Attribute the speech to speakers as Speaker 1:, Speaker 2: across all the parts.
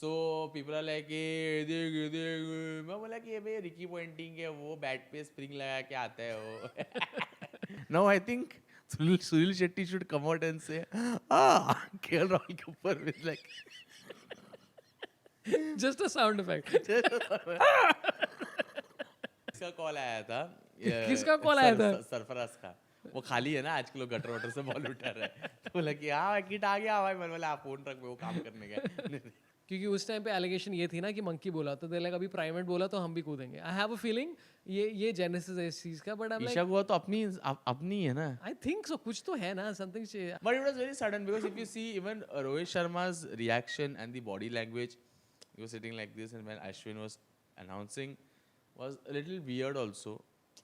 Speaker 1: So people are like मैं बोला कि ये भाई रिकी पॉइंटिंग है वो बैट पे स्प्रिंग लगा के आता है वो. Now I think Sunil Shetty should come out and say KL Rahul के ऊपर with like
Speaker 2: Just a sound effect.
Speaker 1: इसका कॉल आया था.
Speaker 2: किसका call आया था?
Speaker 1: सरफराज का. वो खाली है ना आजकल वो गटर वटर से बॉल उठा रहा है. तो बोला कि हाँ किट आ गया भाई. मैंने बोला आप फोन रख वो काम करने गए.
Speaker 2: क्योंकि उस टाइम पे एलिगेशन ये थी ना कि मंकी बोला तो लाइक अभी प्राइमेट बोला तो हम भी कूदेंगे. आई हैव अ फीलिंग ये जेनेसिस है इस चीज का. बट आई
Speaker 1: ईशा हुआ तो अपनी है ना.
Speaker 2: I think so. कुछ तो है ना something.
Speaker 1: But it was very sudden because if you see even Rohit Sharma's reaction and the body language, he was sitting like this, and when Ashwin was announcing, was a little weird also.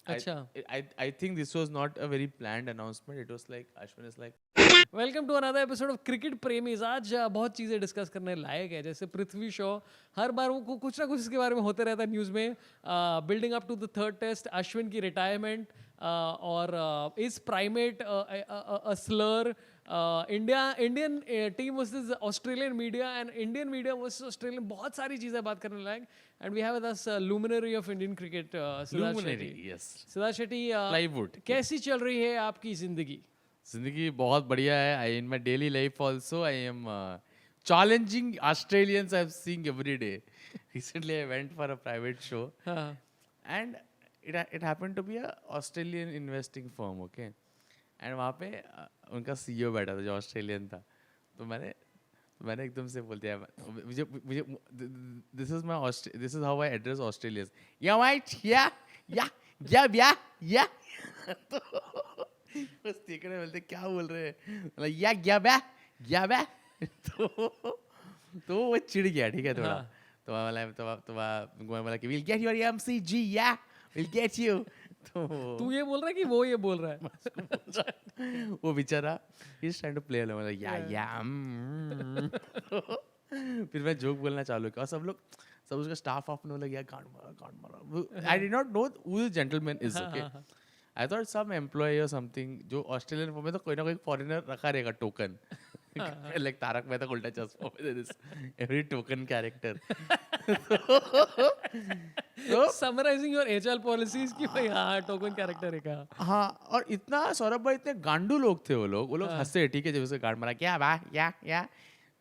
Speaker 2: अच्छा.
Speaker 1: I think this was not a very planned announcement. It was like Ashwin is like,
Speaker 2: welcome to another episode of cricket प्रेमीज. आज बहुत चीज़ें discuss करने लायक है. जैसे पृथ्वी शॉ हर बार वो कुछ ना कुछ इसके बारे में होते रहता है न्यूज़ में. Building up to the third test, Ashwin की रिटायरमेंट, और is primate a slur. Indian team versus Australian media and Indian media versus Australian. बहुत सारी चीज़ें बात करने लायक. And we have with us luminary of Indian cricket, Siddharth
Speaker 1: luminary,
Speaker 2: Shetty.
Speaker 1: yes,
Speaker 2: Siddharth Shetty,
Speaker 1: plywood.
Speaker 2: कैसी चल रही है आपकी जिंदगी?
Speaker 1: जिंदगी बहुत बढ़िया है. I in my daily life also I am challenging Australians I'm seeing every day. Recently I went for a private show.
Speaker 2: हाँ.
Speaker 1: And it happened to be a Australian investing firm, okay? And वहाँ पे उनका CEO बैठा था जो Australian था. तो मैंने एकदम से बोल दिया मुझे this is how I address Australians. Yeah mate, yeah. तो बस देखने बोलते क्या बोल रहे हैं. मतलब या बे तो वो चिढ़ गया. ठीक है थोड़ा. तो मैं बोला कि we'll get your MCG, yeah, we'll get you. तो
Speaker 2: तू ये बोल रहा है कि वो ये बोल रहा है?
Speaker 1: वो बेचारा he's trying to play along. या फिर मैं जोक बोलना चालू किया और सब उसका स्टाफ आपने बोला यार गांड मारा. I did not know who this gentleman is. Okay, I thought some employ or something जो ऑस्ट्रेलियन फॉर्म में तो कोई ना कोई फॉरेनर रखा रहेगा टोकन. लाइक तारक मेहता का उल्टा चश्मा में there is every token character.
Speaker 2: Summarising your HR policies कि भाई हाँ टोकन कैरेक्टर है का.
Speaker 1: हाँ, और इतना सौरभ भाई इतने गांडू लोग थे वो लोग हंसे. ठीक है जब उसे गांड मारा क्या बा या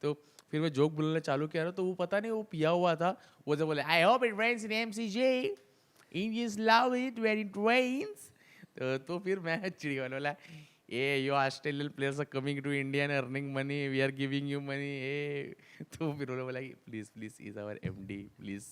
Speaker 1: तो फिर मैं जोक बोलना चालू किया ना तो वो पता नहीं वो पिया हुआ था. वो जब बोले I hope it rains in MCG, Indians love it when it rains. तो फिर मैं चिढ़ गया. बोला ए yo Australian players are coming to India and earning money, we are giving you money. ए तो फिर उन्होंने बोला कि please is our MD please.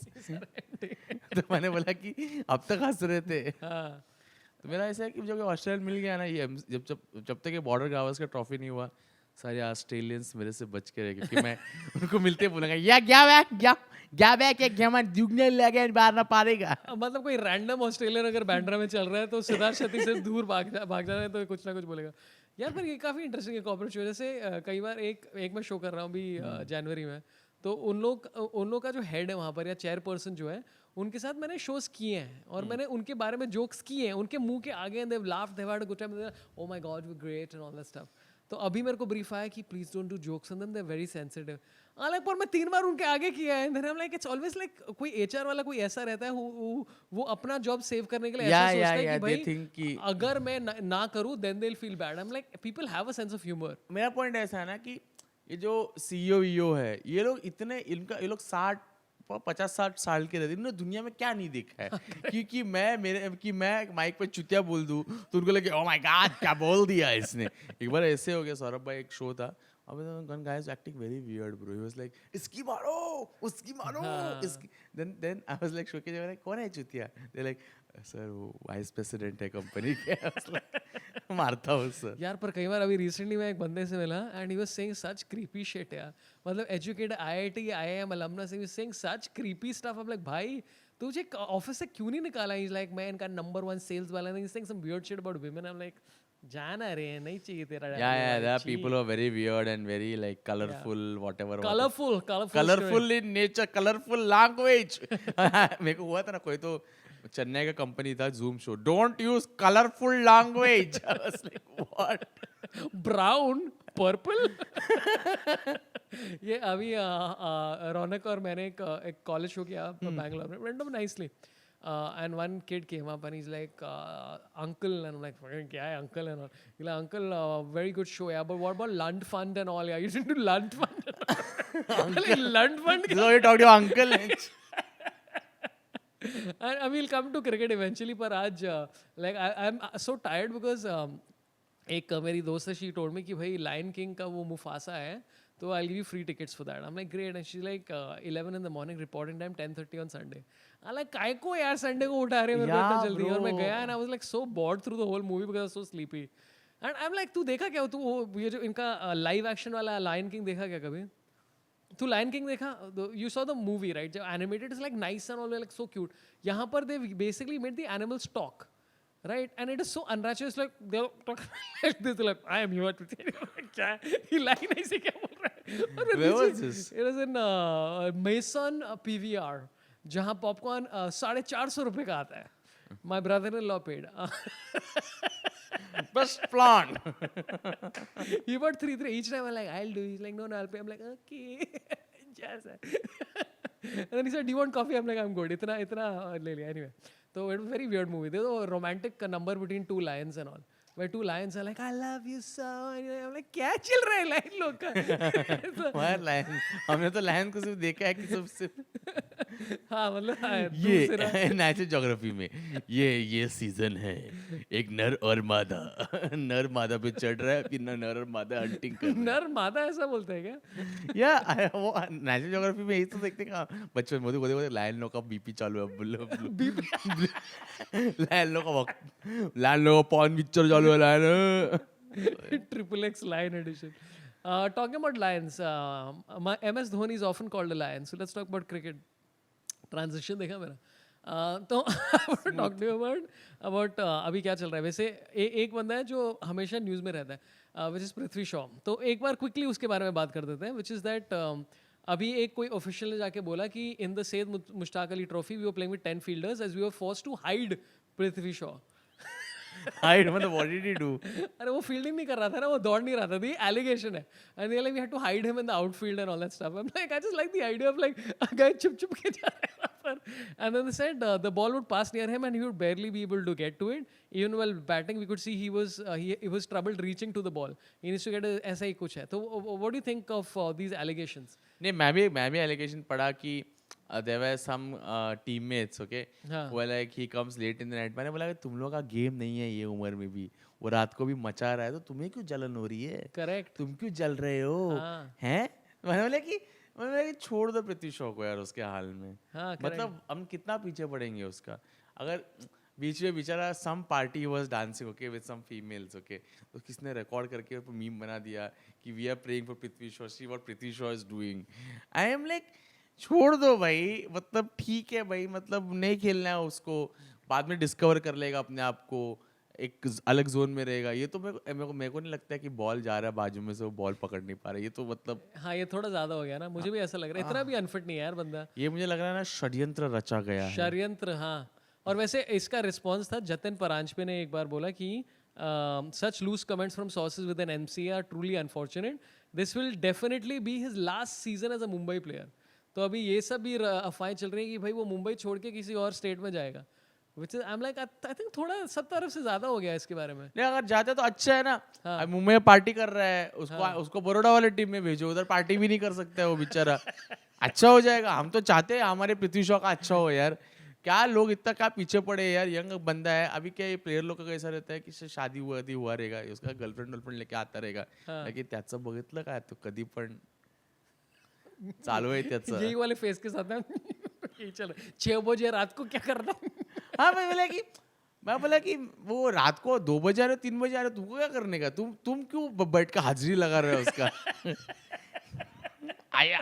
Speaker 1: तो मैंने बोला कि अब तक हंस रहे थे. तो मेरा ऐसा है कि जब ऑस्ट्रेलिया मिल गया ना, ये जब तक ये बॉर्डर गावस्कर का ट्रॉफी नहीं हुआ सारे ऑस्ट्रेलियंस मेरे से बच के रहे. क्योंकि मैं उनको मिलते बोलूँगा या क्या मैं दुगने लगे बाहर ना पारेगा.
Speaker 2: मतलब कोई रैंडम ऑस्ट्रेलियन अगर बैंड्रा में चल रहा है तो सिद्धार्थ शेट्टी से दूर भाग जाना है तो कुछ ना कुछ बोलेगा. यार पर ये काफ़ी इंटरेस्टिंग है कॉर्पोरेट शो. जैसे कई बार एक मैं शो कर रहा हूँ अभी जनवरी में. तो उन लोग का जो हेड है वहाँ पर या चेयरपर्सन जो है उनके साथ मैंने शोज किए हैं और मैंने उनके बारे में जोक्स किए हैं उनके मुंह के आगे. And they laughed, they had a good time, oh my god we great and all that stuff. तो अभी मेरे को ब्रीफ आया कि please don't do jokes on them, they are very sensitive. Like पर मैं 3 बार उनके आगे किया है. Then I am like it's always like कोई एचआर वाला कोई ऐसा रहता है वो अपना जॉब सेव करने के लिए ऐसा सोचता है कि भाई अगर मैं ना करूं then they will feel bad. I am like people have a sense of humour.
Speaker 1: मेरा पॉइंट ऐसा है ना कि ये जो सीईओ है ये लोग इतने ये लोग 50-60 साल के रहते हैं. इन्होंने दुनिया में क्या नहीं देखा है. क्योंकि मैं माइक पे चुतिया बोल दूं तो उनको लगे ओह माय गॉड क्या बोल दिया इसने. एक बार ऐसे हो गया सौरभ भाई एक शो था. अब one guy was acting very weird bro. He was like इसकी मारो उसकी मारो इसकी. Then I was like show के जगह कौन है चुतिया. दे लाइक सर वो वाइस प्रेसिडेंट है कंपनी के. मारता हूँ सर.
Speaker 2: यार पर कई बार अभी रिसेंटली मैं एक बंदे से मिला and he was saying such creepy shit यार. मतलब educated IIT IIM alumnus, he was saying such creepy stuff. अब लाइक भाई तुझे ऑफिस से क्यों नहीं निकाला. इज लाइक मैं इनका नंबर 1 सेल्स वाला. He saying some weird shit about women. I am like जाना रे नहीं चाहिए तेरा.
Speaker 1: Yeah, there are people who are very weird and very like colorful, whatever.
Speaker 2: Colorful
Speaker 1: in nature, colorful language. मेरे को हुआ था ना कोई तो चेन्नई का कंपनी था Zoom show. Don't use colorful language. I was like, what?
Speaker 2: brown. Purple ये अभी रौनक और मैंने एक कॉलेज शो किया बैंगलोर में went nicely and one kid came up and he's like uncle and I'm like fucking kya hai uncle and all he's like uncle very good show yeah but what about Lund Fund and all yeah you didn't do Lund Fund like Lund Fund
Speaker 1: So you talked to your uncle.
Speaker 2: and we'll come to cricket eventually पर आज like I'm so tired because एक मेरी दोस्त है she told me कि भाई lion king का वो मुफासा है तो I give you free tickets for that I am like great and she like 11 in the morning reporting time 10:30 on Sunday I like काय को यार संडे को उठा रहे मेरे को इतना जल्दी और मैं गया and I was like so bored through the whole movie because I was so sleepy and I am like तू देखा क्या तू वो ये जो इनका लाइव एक्शन वाला लायन किंग देखा क्या कभी तू लायन किंग देखा you saw the movie right जो animated is like nice and all like so cute यहाँ पर they basically made the animals talk right and it is so unnatural it's like they're talking like this like I am here to tell you क्या ये line ऐसे क्या बोल रहा है
Speaker 1: Where was this?
Speaker 2: it was in Mason PVR जहाँ popcorn 450 रुपए का आता है my brother-in-law paid
Speaker 1: Best plan.
Speaker 2: he bought 3 each time I'm like I'll do he's like no I'll pay I'm like okay yes and then he said do you want coffee I'm like I'm good इतना ले लिया anyway so it was a very weird movie there's a romantic number between two lions and all where two lions are like I love you so and I'm like क्या चल रहा है line लोग का
Speaker 1: हमारे लायन हमने तो lion को सिर्फ देखा है कि सबसे
Speaker 2: हाँ मतलब
Speaker 1: ये नेचुरल ज्योग्राफी में ये सीजन है एक नर और मादा नर मादा पे चढ़ रहा है फिर नर और मादा हंटिंग कर
Speaker 2: नर मादा ऐसा बोलते हैं क्या
Speaker 1: या वो नेचुरल ज्योग्राफी में यही तो देखते हैं बच्चों मोदी बोलते लायन लोग का बीपी चालू है लायन लोग का पॉन पिक्चर चालू है lion
Speaker 2: XXX lion edition talking about lions MS Dhoni is often called a lion so let's talk about cricket transition देखा मेरा तो टॉक टू अबाउट अभी क्या चल रहा है वैसे एक बंदा है जो हमेशा न्यूज़ में रहता है विच इज़ पृथ्वी शॉ तो एक बार क्विकली उसके बारे में बात कर देते हैं विच इज़ दैट अभी एक कोई ऑफिशियल ने जाके बोला कि in the Syed Mushtaq Ali trophy we were playing with 10 fielders as we were forced to hide Prithvi Shaw
Speaker 1: hide मतलब व्हाट डिड ही डू
Speaker 2: अरे वो फील्डिंग नहीं कर रहा था ना वो दौड़ नहीं रहा था दी एलिगेशन है and they like we had to hide him in the outfield and all that stuff I am like I just like the idea of like a guy चुप के जा रहा है पर and then they said the ball would pass near him and he would barely be able to get to it even while batting we could see he was troubled reaching to the ball he needs to get ऐसा ही कुछ है तो what do you think of these allegations
Speaker 1: नहीं मैं भी allegation पढ़ा कि there were some teammates okay who were like he comes late in the night मैंने बोला कि तुम लोग का गेम नहीं है ये उम्र में भी वो रात को भी मचा रहा है तो तुम्हें क्यों जलन हो रही है
Speaker 2: करेक्ट
Speaker 1: तुम क्यों जल रहे हो हैं मैंने बोला कि छोड़ दो पृथ्वी शॉ को यार उसके हाल में मतलब हम कितना पीछे पड़ेंगे उसका अगर बीच में बेचारा some party was dancing okay with some females okay तो किसने रिकॉर्ड करके मीम बना दिया कि we are praying for Prithvi Shaw see what Prithvi Shaw is doing I am like छोड़ दो भाई मतलब ठीक है भाई मतलब नहीं खेलना है उसको बाद में डिस्कवर कर लेगा अपने आप को एक अलग जोन में रहेगा ये तो मेरे को नहीं लगता है कि बॉल जा रहा है बाजू में से वो बॉल पकड़ नहीं पा रहा ये तो मतलब
Speaker 2: हाँ ये थोड़ा ज्यादा हो गया ना मुझे भी ऐसा लग रहा है इतना भी अनफिट नहीं है यार बंदा
Speaker 1: ये मुझे लग रहा है ना षड्यंत्र रचा गया है
Speaker 2: षड्यंत्र हाँ और वैसे इसका रिस्पॉन्स था जतिन परांजपे ने एक बार बोला कि such loose comments from sources with an MC are truly unfortunate this will definitely be his last season as a Mumbai player तो अभी ये सब भी अफवाहें चल रही है कि भाई वो मुंबई छोड़ के किसी और स्टेट में जाएगा which is I'm like I think थोड़ा सब तरफ से ज्यादा हो गया इसके बारे में
Speaker 1: नहीं अगर जाता तो अच्छा है ना मुंबई में पार्टी कर रहा है उसको बड़ौदा वाले टीम में भेजो उधर पार्टी भी नहीं कर सकता है वो बेचारा अच्छा हो जाएगा हम तो चाहते हैं हमारे पृथ्वी शॉ का अच्छा हो यार क्या लोग इतना क्या पीछे पड़े यार यंग बंदा है अभी क्या ये प्लेयर लोक कैसा रहता है की शादी हुआ रहेगा उसका गर्लफ्रेंड लेके आता रहेगा लेकिन त्याचं बघितलं काय तो कधी पण चालू आहे त्याचं
Speaker 2: यही वाले फेस के साथ चलो 6 बजे रात को क्या करना
Speaker 1: हाँ मैं बोला कि वो रात को 2 बजे आ रहे 3 बजे आ रहे तुमको क्या करने का तुम क्यों बैठ के हाजिरी लगा रहे हो उसका आया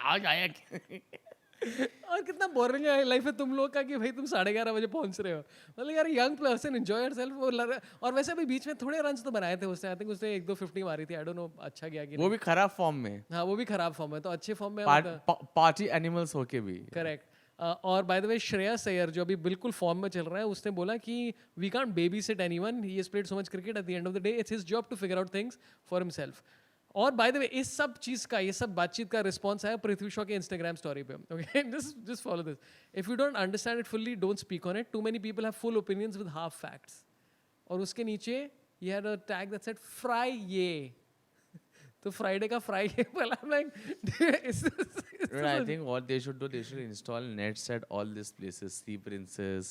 Speaker 2: और कितना बोरिंग लाइफ है तुम लोग का कि भाई तुम 11:30 बजे पहुंच रहे हो मतलब यार यंग पर्सन एंजॉय योरसेल्फ और वैसे भी बीच में थोड़े रन्स तो बनाए थे उसने आई थिंक उसने 1-2 50 मारी थी आई डोंट नो अच्छा गया कि
Speaker 1: वो भी खराब फॉर्म में
Speaker 2: हाँ वो भी खराब फॉर्म में तो अच्छे फॉर्म में
Speaker 1: पार्टी एनिमल्स होके भी
Speaker 2: करेक्ट और बाय द वे श्रेयस अय्यर जो अभी बिल्कुल फॉर्म में चल रहा है उसने बोला कि we can't babysit anyone he has played so much cricket at the end of the day it's his job to figure out things for himself और बाय द वे इस सब चीज का, ये सब बातचीत का रिस्पॉन्स आया पृथ्वी शॉ के इंस्टाग्राम स्टोरी पे. Okay, just follow this. If you don't understand it fully, don't speak on it. Too many people have full opinions with half facts. और उसके नीचे ये had a tag that said Friyay. तो Friday का fry ये बोला. मैं
Speaker 1: I think what they should do, they should install nets at all these places. Sea Princess.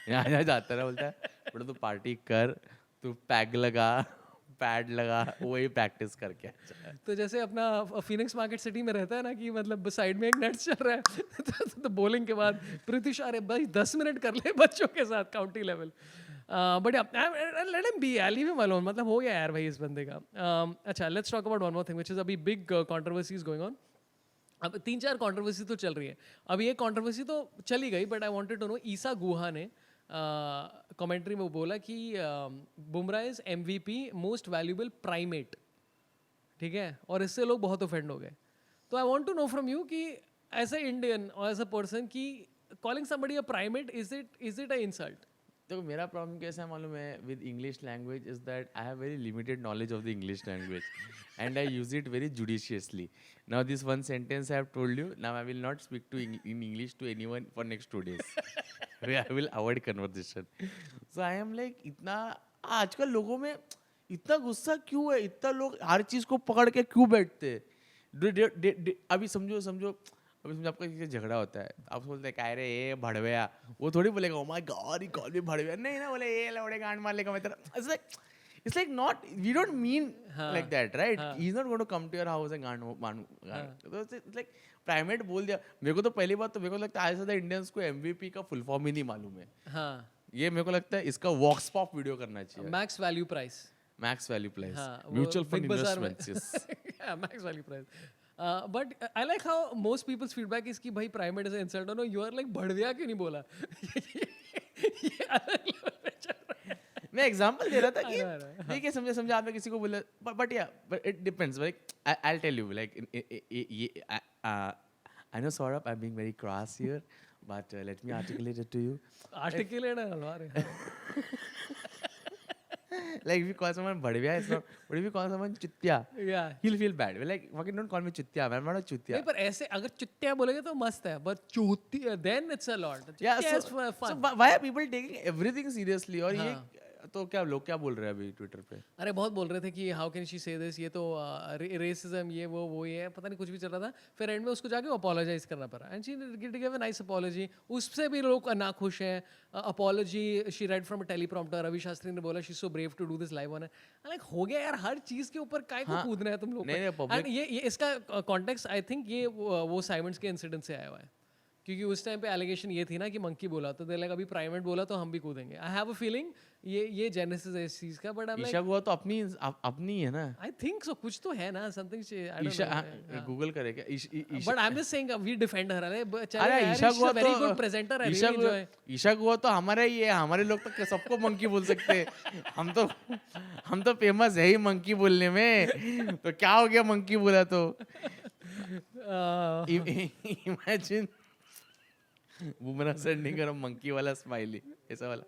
Speaker 1: यहाँ जाता है बोलता है बड़ा तू पार्टी कर, तू पैग लगा, पैड लगा, वही प्रैक्टिस करके.
Speaker 2: तो जैसे अपना फिनिक्स मार्केट सिटी में रहता है ना कि मतलब साइड में एक नेट चल रहा है तो बॉलिंग के बाद प्रीतिश अरे भाई 10 मिनट कर ले बच्चों के साथ county level. But let him B, I leave him alone. मतलब हो गया यार भाई इस बंदे का. अच्छा, let's talk about one more thing which is अभी बिग कंट्रोवर्सीज गोइंग ऑन. अब 3-4 कंट्रोवर्सी तो चल रही है. अभी एक कंट्रोवर्सी तो चली गई, but I wanted to know. Isa Guha ने कमेंट्री में बोला कि Bumrah is MVP most valuable primate. ठीक है, और इससे लोग बहुत ऑफेंड हो गए. तो I want to know from you कि एज ए इंडियन और एज अ पर्सन की calling somebody a primate, is it a insult?
Speaker 1: देखो मेरा प्रॉब्लम कैसा है मालूम है with English language is that I have very limited knowledge of the English language and I use it very judiciously. Now this one sentence I have told you, now I will not speak to in English to anyone for next 2 days. I will avoid conversation. So I am like इतना आजकल लोगों में इतना गुस्सा क्यों है? इतना लोग हर चीज को पकड़ के क्यों बैठते हैं? अभी समझो आपका किसी से झगड़ा होता है, आप बोलते हैं क्या रे ये भड़वेया, वो थोड़ी बोलेगा oh my God he call me भड़वेया. नहीं ना, बोले ये लौड़े गांड मार लेगा मैं तेरा. It's like not, we don't mean like that, right? He's not going to come to your house and गांड तो it's like प्राइमेट बोल दिया. मेरे को तो पहली बात तो मेरे को लगता है आज ज्यादा इंडियंस को MVP का फुल फॉर्म ही नहीं मालूम है.
Speaker 2: हाँ,
Speaker 1: ये मेरे को लगता है इसका वॉक्स पॉप वीडियो करना चाहिए.
Speaker 2: Max value price.
Speaker 1: Max value price,
Speaker 2: हाँ,
Speaker 1: म्यूचुअल
Speaker 2: वो
Speaker 1: फंड
Speaker 2: Big Bazaar में.
Speaker 1: Investments.
Speaker 2: Yeah, max value price. But I like how most people's feedback is कि भाई primate is an insult. No, you are like भड़विया क्यों नहीं बोला? ये अलग level पे चल रहा है.
Speaker 1: मैं एग्जांपल दे रहा था
Speaker 2: I know.
Speaker 1: कि देखिए समझे आपने किसी को बोला, बट या but it depends. Like I'll tell you, like I know Saurabh, I'm being very crass here, but let me articulate it to you.
Speaker 2: Articulate है हमारे.
Speaker 1: Like if you call someone badviya, it's not. But if you call someone chutya,
Speaker 2: Yeah.
Speaker 1: he'll feel bad. We're like, fucking don't call me chutya, man. I'm not a chutya.
Speaker 2: नहीं, पर ऐसे अगर चुत्तिया बोलेगे तो मस्त है, but चूतिया then it's a lot.
Speaker 1: Yeah,
Speaker 2: Chuttiya is
Speaker 1: so
Speaker 2: fun.
Speaker 1: why are people taking everything seriously? और ये तो क्या लोग क्या बोल रहे हैं अभी ट्विटर पे?
Speaker 2: अरे बहुत बोल रहे थे कि हाउ कैन शी से दिस, ये तो रेसिज्म, ये वो ये पता नहीं कुछ भी चल रहा था. फिर एंड में उसको जाके अपोलोजाइज करना पड़ा and she give a nice apology. उससे भी लोग नाखुश हैं. Apology she read from a teleprompter. Ravi Shastri ने बोला she is so brave to do this live on. Like हो गया यार, हर चीज के ऊपर काय को कूदना है तुम लोग.
Speaker 1: नहीं, public-
Speaker 2: एंड ये इसका कॉन्टेक्स्ट आई थिंक ये वो साइमंड्स के इंसिडेंट से आया हुआ है. क्योंकि उस टाइम पे एलिगेशन ये थी ना कि मंकी बोला, तो दे लाइक अभी प्राइमेट बोला तो हम भी कूदेंगे. आई हैव अ फीलिंग ये जेनेसिस है इस चीज का. बट आई
Speaker 1: ईशा हुआ तो अपनी है ना.
Speaker 2: आई थिंक सो, कुछ तो है ना, समथिंग.
Speaker 1: ईशा गूगल करे क्या?
Speaker 2: But I am just saying we defend her. अरे
Speaker 1: अरे ईशा हुआ
Speaker 2: वेरी
Speaker 1: तो
Speaker 2: गुड प्रेजेंटर है.
Speaker 1: ईशा हुआ तो हमारा ही है. हमारे लोग तो सबको मंकी बोल सकते हैं. हम तो फेमस है ही मंकी बोलने में. तो क्या हो गया मंकी बोला तो? इमेजिन बुमराह सेंडिंग कर मंकी वाला स्माइली, ऐसा वाला.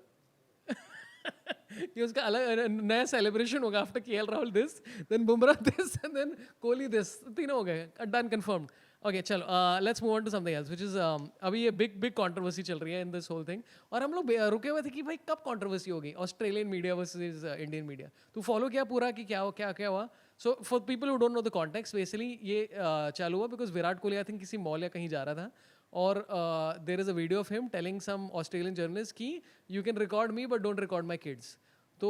Speaker 2: कि उसका अलग नया सेलिब्रेशन होगा after KL Rahul this, then Bumrah this and then Kohli this. तीनों हो गए, डन, कंफर्म्ड. ओके चलो, let's move on to something else which is अभी ये बिग कंट्रोवर्सी चल रही है इन दिस होल थिंग. और हम लोग रुके हुए थे कि भाई कब कंट्रोवर्सी होगी Australian media versus Indian media. तू फॉलो किया पूरा कि क्या हुआ? So for people who don't know the context, basically ये चालू हुआ because Virat Kohli I think किसी मॉल या कहीं जा रहा था और there is a video of him telling some Australian journalist कि you can record me but don't record my kids. तो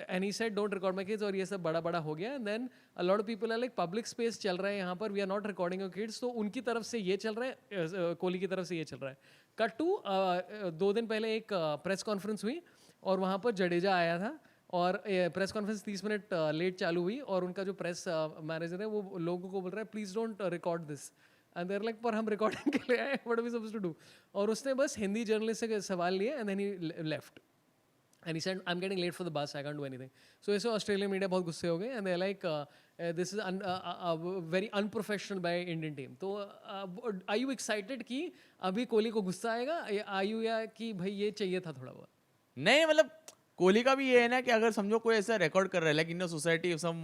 Speaker 2: and he said don't record my kids. और ये सब बड़ा हो गया. And then a lot of people are like public space चल रहा है यहाँ पर, we are not recording your kids. तो उनकी तरफ से ये चल रहा है, कोहली की तरफ से ये चल रहा है. कट टू 2 दिन पहले एक प्रेस कॉन्फ्रेंस हुई और वहाँ पर जडेजा आया था और प्रेस कॉन्फ्रेंस 30 मिनट लेट चालू हुई. और उनका जो प्रेस मैनेजर है वो लोगों को बोल रहा है please don't record this. And there like पर हम रिकॉर्डिंग के लिए आए, what are we supposed to do? और उसने बस हिंदी जर्नलिस्ट से सवाल लिए and then he left and he said I am getting late for the bus, I can't do anything. So ऐसे ऑस्ट्रेलियन मीडिया बहुत गुस्से हो गए and they like this is very unprofessional by Indian team. तो are you excited कि अभी कोहली को गुस्सा आएगा? आर यू या कि भाई ये चाहिए था थोड़ा बहुत?
Speaker 1: नहीं मतलब कोहली का भी ये है ना कि अगर समझो कोई ऐसा रिकॉर्ड कर रहा है like in a society some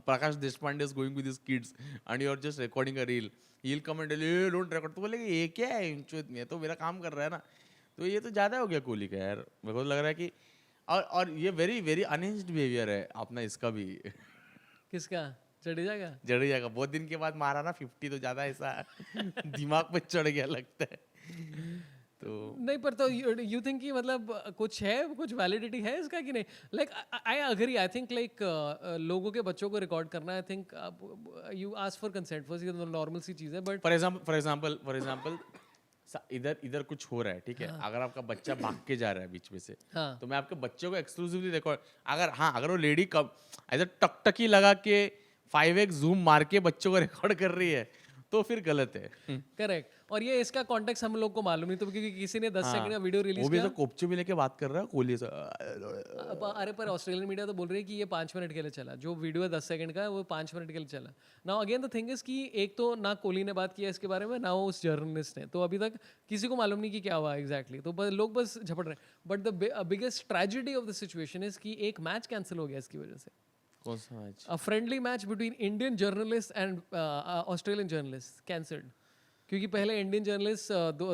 Speaker 1: Prakash Deshpande is going with his kids and you are just recording a reel he will come and tell you don't record, तो बोलेगा ये क्या है इंचुत में, तो मेरा काम कर रहा है ना। तो ये तो ज्यादा हो गया कोहली का यार, मेरे को तो लग रहा है कि और ये वेरी वेरी अनहिंज्ड बिहेवियर है अपना इसका भी।
Speaker 2: किसका? जडेजा का?
Speaker 1: जडेजा का बहुत दिन के बाद मारा ना 50, तो ज्यादा ऐसा दिमाग पे चढ़ गया लगता है। तो
Speaker 2: नहीं, पर तो यू थिंक कि मतलब कुछ है, कुछ वैलिडिटी है इसका कि नहीं? Like I agree, I think like लोगों के बच्चों को रिकॉर्ड करना, I think you ask for consent first, ये नॉर्मल सी चीज़ है, बट
Speaker 1: फॉर एग्जांपल इधर कुछ हो रहा है, ठीक है, अगर आपका बच्चा भाग के जा रहा है बीच में से,
Speaker 2: हाँ
Speaker 1: तो मैं आपके बच्चे को एक्सक्लूसिवली रिकॉर्ड, अगर वो लेडी कब ऐसा टकटकी लगा के 5x जूम मार के बच्चों को रिकॉर्ड कर रही है तो फिर गलत है।
Speaker 2: करेक्ट। और ये इसका कॉन्टेक्स्ट हम लोग को मालूम नहीं, तो क्योंकि किसी ने 10 सेकंड का वीडियो
Speaker 1: वो
Speaker 2: रिलीज
Speaker 1: भी
Speaker 2: किया।
Speaker 1: तो कोपचे भी लेके बात कर रहा है कोहली से।
Speaker 2: अरे पर ऑस्ट्रेलियन मीडिया तो बोल रही है कि ये 5 मिनट के लिए चला, जो वीडियो है 10 सेकंड का है वो 5 मिनट के लिए चला। Now again the thing is कि एक तो ना कोहली ने बात किया इसके बारे में, ना उस जर्नलिस्ट ने, तो अभी तक किसी को मालूम नहीं कि क्या हुआ एग्जैक्टली, तो लोग बस झपट रहे हैं। But the biggest tragedy of the situation is कि एक मैच कैंसिल हो गया इसकी वजह से।
Speaker 1: कौन सा match?
Speaker 2: A friendly match between Indian journalists and Australian journalists cancelled, क्योंकि पहले इंडियन जर्नलिस्ट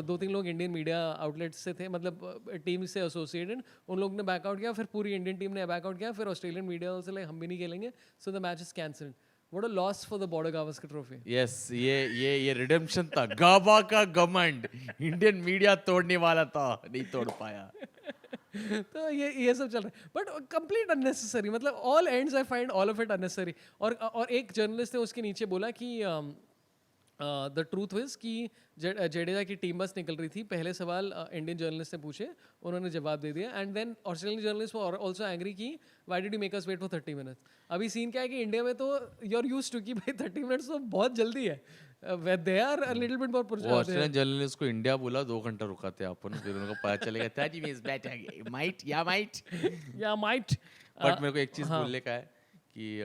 Speaker 2: दो तीन लोग इंडियन मीडिया आउटलेट से थे, मतलब टीम से एसोसिएटेड, उन लोगों ने बैकआउट किया, फिर पूरी इंडियन टीम ने बैकआउट किया, फिर ऑस्ट्रेलियन मीडिया से लाइक हम भी नहीं खेलेंगे, so the match is cancelled. What a loss for the border Gavaskar trophy.
Speaker 1: Yes, ये रिडेम्पशन था, गाबा का घमंड इंडियन मीडिया तोड़ने वाला था, नहीं तोड़ पाया।
Speaker 2: तो ये सब चल रहा है, बट कंप्लीट अननेसेसरी, मतलब all ends I find all of it unnecessary. और एक जर्नलिस्ट ने उसके नीचे बोला कि द ट्रूथ इज कि जडेजा की टीम बस निकल रही थी, पहले सवाल इंडियन जर्नलिस्ट ने पूछे, उन्होंने जवाब दे दिया, and then Australian journalist were also angry कि why did you make us wait for 30 minutes. अभी सीन क्या है कि इंडिया में तो यू आर यूज्ड टू कि भाई 30 मिनट्स तो बहुत जल्दी है, they are a little bit more
Speaker 1: वो ऑस्ट्रेलियन जर्नलिस्ट को इंडिया बोला 2 घंटा रुका थे अपन, फिर उनको पता चलेगा 30 मिनट्स बैठ माइट या माइट। बट मेरे को एक चीज बोलने का है कि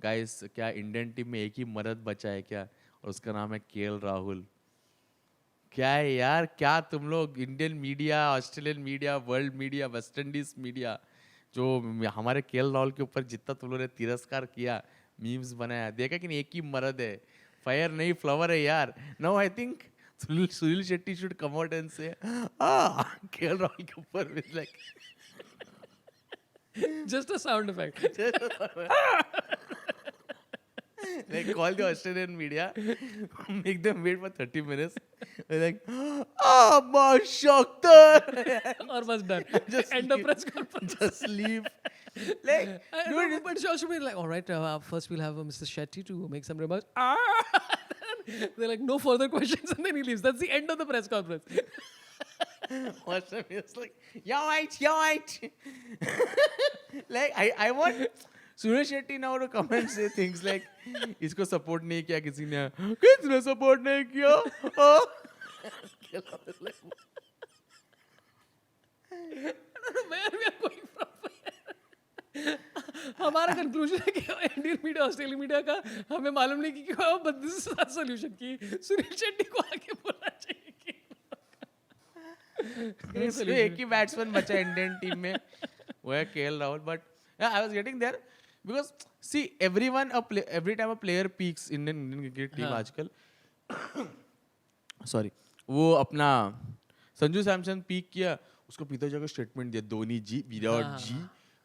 Speaker 1: गाइस, क्या इंडियन टीम में एक ही मर्द बचा है क्या, और उसका नाम है केएल राहुल। क्या है यार, क्या तुम लोग Indian media, Australian media, world media, West Indies media, जो हमारे केएल राहुल के ऊपर जितना तुम लोगों ने तिरस्कार किया, मीम्स बनाया, देखा कि नहीं, एक ही मर्द है, फायर नहीं फ्लावर है यार। No, I think Sunil Shetty should come out and say KL Rahul के ऊपर with like
Speaker 2: just a sound effect.
Speaker 1: Like call the Australian media, make them wait for 30 minutes. They're like, Shakhtar.
Speaker 2: और बस done,
Speaker 1: Just
Speaker 2: end of
Speaker 1: leave.
Speaker 2: Press conference.
Speaker 1: Just leave. Like, dude,
Speaker 2: But she also be like, all right, first we'll have Mr. Shetty to make some remarks. They're like, no further questions, and then he leaves. That's the end of the press conference.
Speaker 1: Australia is like, you're right. Like, I want Suresh Shetty now to come and say things like, इसको support नहीं किया किसी ने, किसने support नहीं किया?
Speaker 2: Where we are going from? हमारा conclusion है कि इंडियन मीडिया, ऑस्ट्रेलियन मीडिया का हमें मालूम नहीं कि क्या, but this is the solution कि सुनील शेट्टी को आगे बोलना चाहिए कि
Speaker 1: एक ही बैट्समैन बचा इंडियन टीम में, वो है KL Rahul. But I was getting there because see every time a player picks Indian cricket team आजकल, सॉरी, वो अपना संजू सैमसन पीक किया, उसको पीछे जाकर स्टेटमेंट दिया, धोनी जी, विराट जी,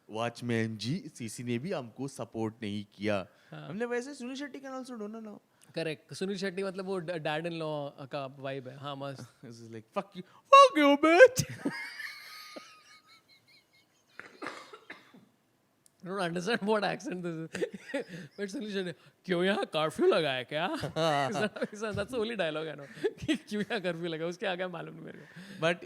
Speaker 1: वॉचमैन जी, सीसी ने भी हमको सपोर्ट नहीं किया। हमने वैसे Sunil Shetty can also do no.
Speaker 2: Correct, Sunil Shetty मतलब वो डैड इन लॉ का वाइब है। हाँ, मस्त।
Speaker 1: This is like, fuck you bitch.
Speaker 2: I don't understand what accent this is. But Sunil Shetty, क्यों यहाँ कर्फ्यू लगा है क्या? That's the only dialogue I know. कि क्यों यहाँ कर्फ्यू लगा, उसके आगे मालूम नहीं मेरे को।
Speaker 1: But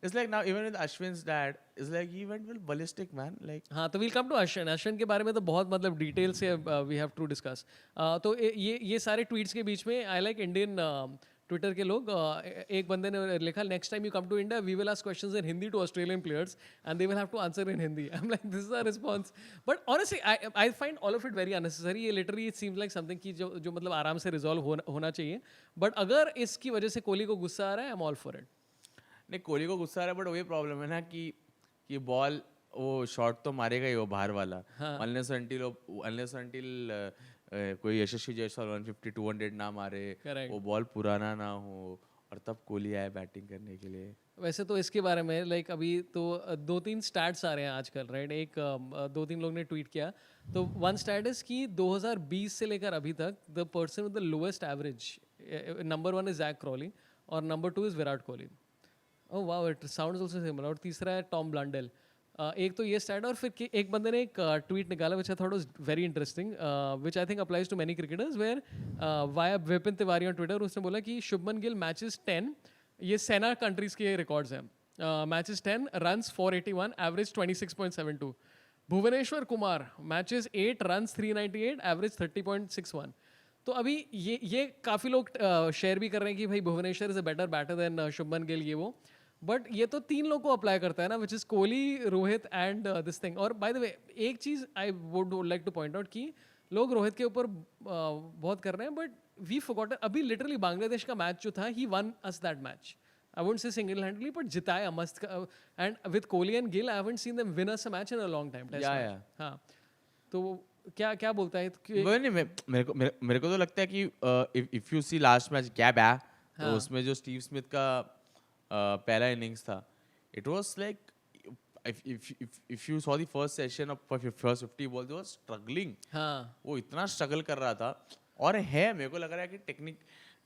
Speaker 1: it's like now even with Ashwin's dad, it's like he went well ballistic, man. Like
Speaker 2: हाँ, तो we'll come to Ashwin. Ashwin के बारे में तो बहुत मतलब डिटेल से we have to discuss. तो ये सारे ट्वीट्स के बीच में I like Indian ट्विटर के लोग, एक बंदे ने लिखा, next time you come to India we will ask questions in Hindi to Australian players and they will have to answer in Hindi. I am like, this is a response, but honestly I find all of it very unnecessary. ये literally it seems like something की जो मतलब आराम से resolve होना चाहिए, but अगर इसकी वजह से कोहली को गुस्सा आ रहा है, I am all for it.
Speaker 1: नहीं, कोहली को गुस्सा आ रहा है, बट वही प्रॉब्लम है ना कि बॉल वो शॉट तो मारेगा ही वो बाहर वाला अनलेस अंटिल कोई यशस्वी जायसवाल 150 200 ना मारे,
Speaker 2: Correct.
Speaker 1: वो बॉल पुराना ना हो, और तब कोहली आए बैटिंग करने के लिए.
Speaker 2: वैसे तो इसके बारे में लाइक अभी तो 2-3 स्टैट्स आ रहे हैं आजकल, राइट? एक 2-3 लोग ने ट्वीट किया, तो वन स्टैट इज कि 2020 से लेकर अभी तक the person with the lowest average, number 1 is Jack Crawley और number 2 is Virat Kohli. Oh wow, it sounds also similar. और तीसरा है टॉम ब्लंडल. एक तो ये स्टैट, और फिर एक बंदे ने एक ट्वीट निकाला which I thought was very interesting, which I think applies to many cricketers, where via Vipin Tiwari on Twitter, उसने बोला कि शुभमन गिल मैचेस 10, ये सेना कंट्रीज के रिकॉर्ड्स हैं, matches 10 runs 481, average 26.72. Bhuvneshwar Kumar matches 8 runs 398, average 30.61. तो अभी ये काफ़ी लोग शेयर भी कर रहे हैं कि भाई Bhuvneshwar is a better batter than Shubman Gill, ये वो. बट ये तो 3 लोग को अप्लाई करता है ना, which is Kohli, Rohit and this thing. और बाय द वे एक चीज़ I would like to point out कि लोग रोहित के ऊपर बहुत कर रहे हैं, बट वी फॉरगॉटन अभी लिटरली बांग्लादेश का मैच जो था, he won us that match. I wouldn't say single handedly, but जिताया मस्त. And with Kohli and Gill I haven't seen them win us a match in a long time. हाँ, तो क्या क्या बोलता है
Speaker 1: मेरे को तो लगता है कि if you see last match क्या बा, तो उसमें जो स्टीव स्मिथ का पहला इनिंग्स था, it was like if you saw the first session of first 50 balls, they were struggling.
Speaker 2: हाँ,
Speaker 1: वो इतना स्ट्रगल कर रहा था. और है, मेरे को लग रहा है कि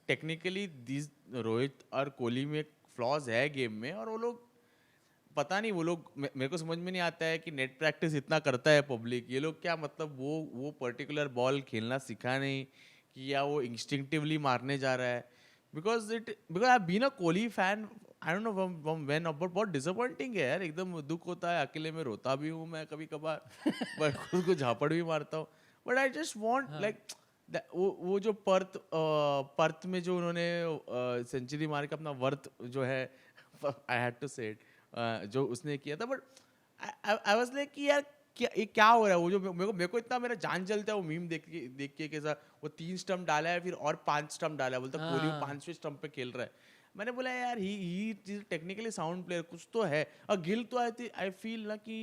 Speaker 1: टेक्निकली दिस रोहित और कोहली में फ्लॉज है गेम में, और वो लोग पता नहीं, वो लोग मेरे को समझ में नहीं आता है कि नेट प्रैक्टिस इतना करता है पब्लिक, ये लोग क्या मतलब वो पर्टिकुलर बॉल खेलना सीखा नहीं, कि या वो इंस्टिंक्टिवली मारने जा रहा है. Because I have been a Kohli fan, I don't know from when, but बहुत डिसअपॉइंटिंग है यार. एकदम दुख होता है, अकेले में रोता भी हूँ मैं कभी कभार, पर खुद को झापड़ भी मारता हूँ. But I just want like वो जो पर्थ में जो उन्होंने सेंचुरी मार के अपना वर्थ जो है, आई हैड टू से इट, जो उसने किया था. बट आई वाज लाइक कि यार क्या हो रहा है. वो जो मेरे को इतना मेरा जान जलता है वो मीम देख के कैसा वो 3 स्टंप डाला है, फिर और 5 स्टंप डाला है, बोलता कोहली 5वें स्टंप पे खेल रहा है. मैंने बोला यार ही टेक्निकली साउंड प्लेयर कुछ तो है. और गिल तो आई फील ना कि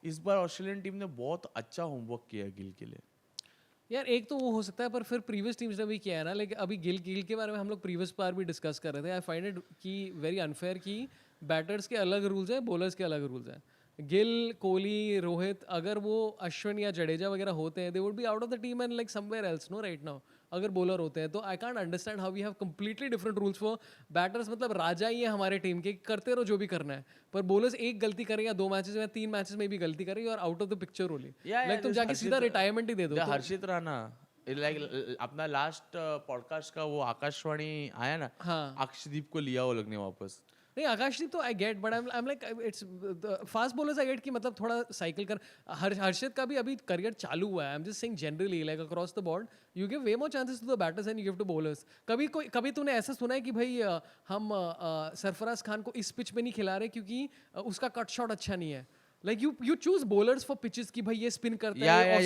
Speaker 1: इस बार ऑस्ट्रेलियन टीम ने बहुत अच्छा होमवर्क किया है गिल के लिए.
Speaker 2: यार एक तो वो हो सकता है, पर फिर प्रीवियस टीम्स ने भी किया है ना. लेकिन अभी गिल के बारे में हम लोग प्रीवियस बार भी डिस्कस कर रहे थे. आई फाइंड इट कि वेरी अनफेयर कि बैटर्स के अलग रूल्स हैं, बॉलर्स के अलग रूल्स हैं. गिल, कोहली, रोहित, अगर वो अश्विन या जडेजा वगैरह होते हैं, they would be out of the team and like somewhere else, no, right now. अगर बॉलर होते हैं तो I can't understand how we have completely different rules for batters. मतलब राजा ही है हमारे टीम के, करते रहो जो भी करना है, पर बॉलर्स एक गलती करें या 2 मैचेस में 3 मैचेस में भी गलती करें, और out of the picture only. Like तुम जाके सीधा रिटायरमेंट ही दे दो.
Speaker 1: हर्षित राणा, लाइक अपना लास्ट पॉडकास्ट का वो आकाशवाणी आया ना, अक्षदीप को लिया वो लोग ने वापस.
Speaker 2: नहीं, आकाशदीप तो I get, but I am like it's fast bowlers I get कि मतलब थोड़ा साइकिल कर. हर्षित का भी अभी करियर चालू हुआ है. I am just saying generally like across the board you give way more chances to the batters and you give to bowlers. कभी तूने ऐसा सुना है कि भाई हम सरफराज खान को इस पिच पे नहीं खिला रहे क्योंकि उसका कट शॉट अच्छा नहीं है? Like you choose bowlers for pitches कि भाई ये spin करता है,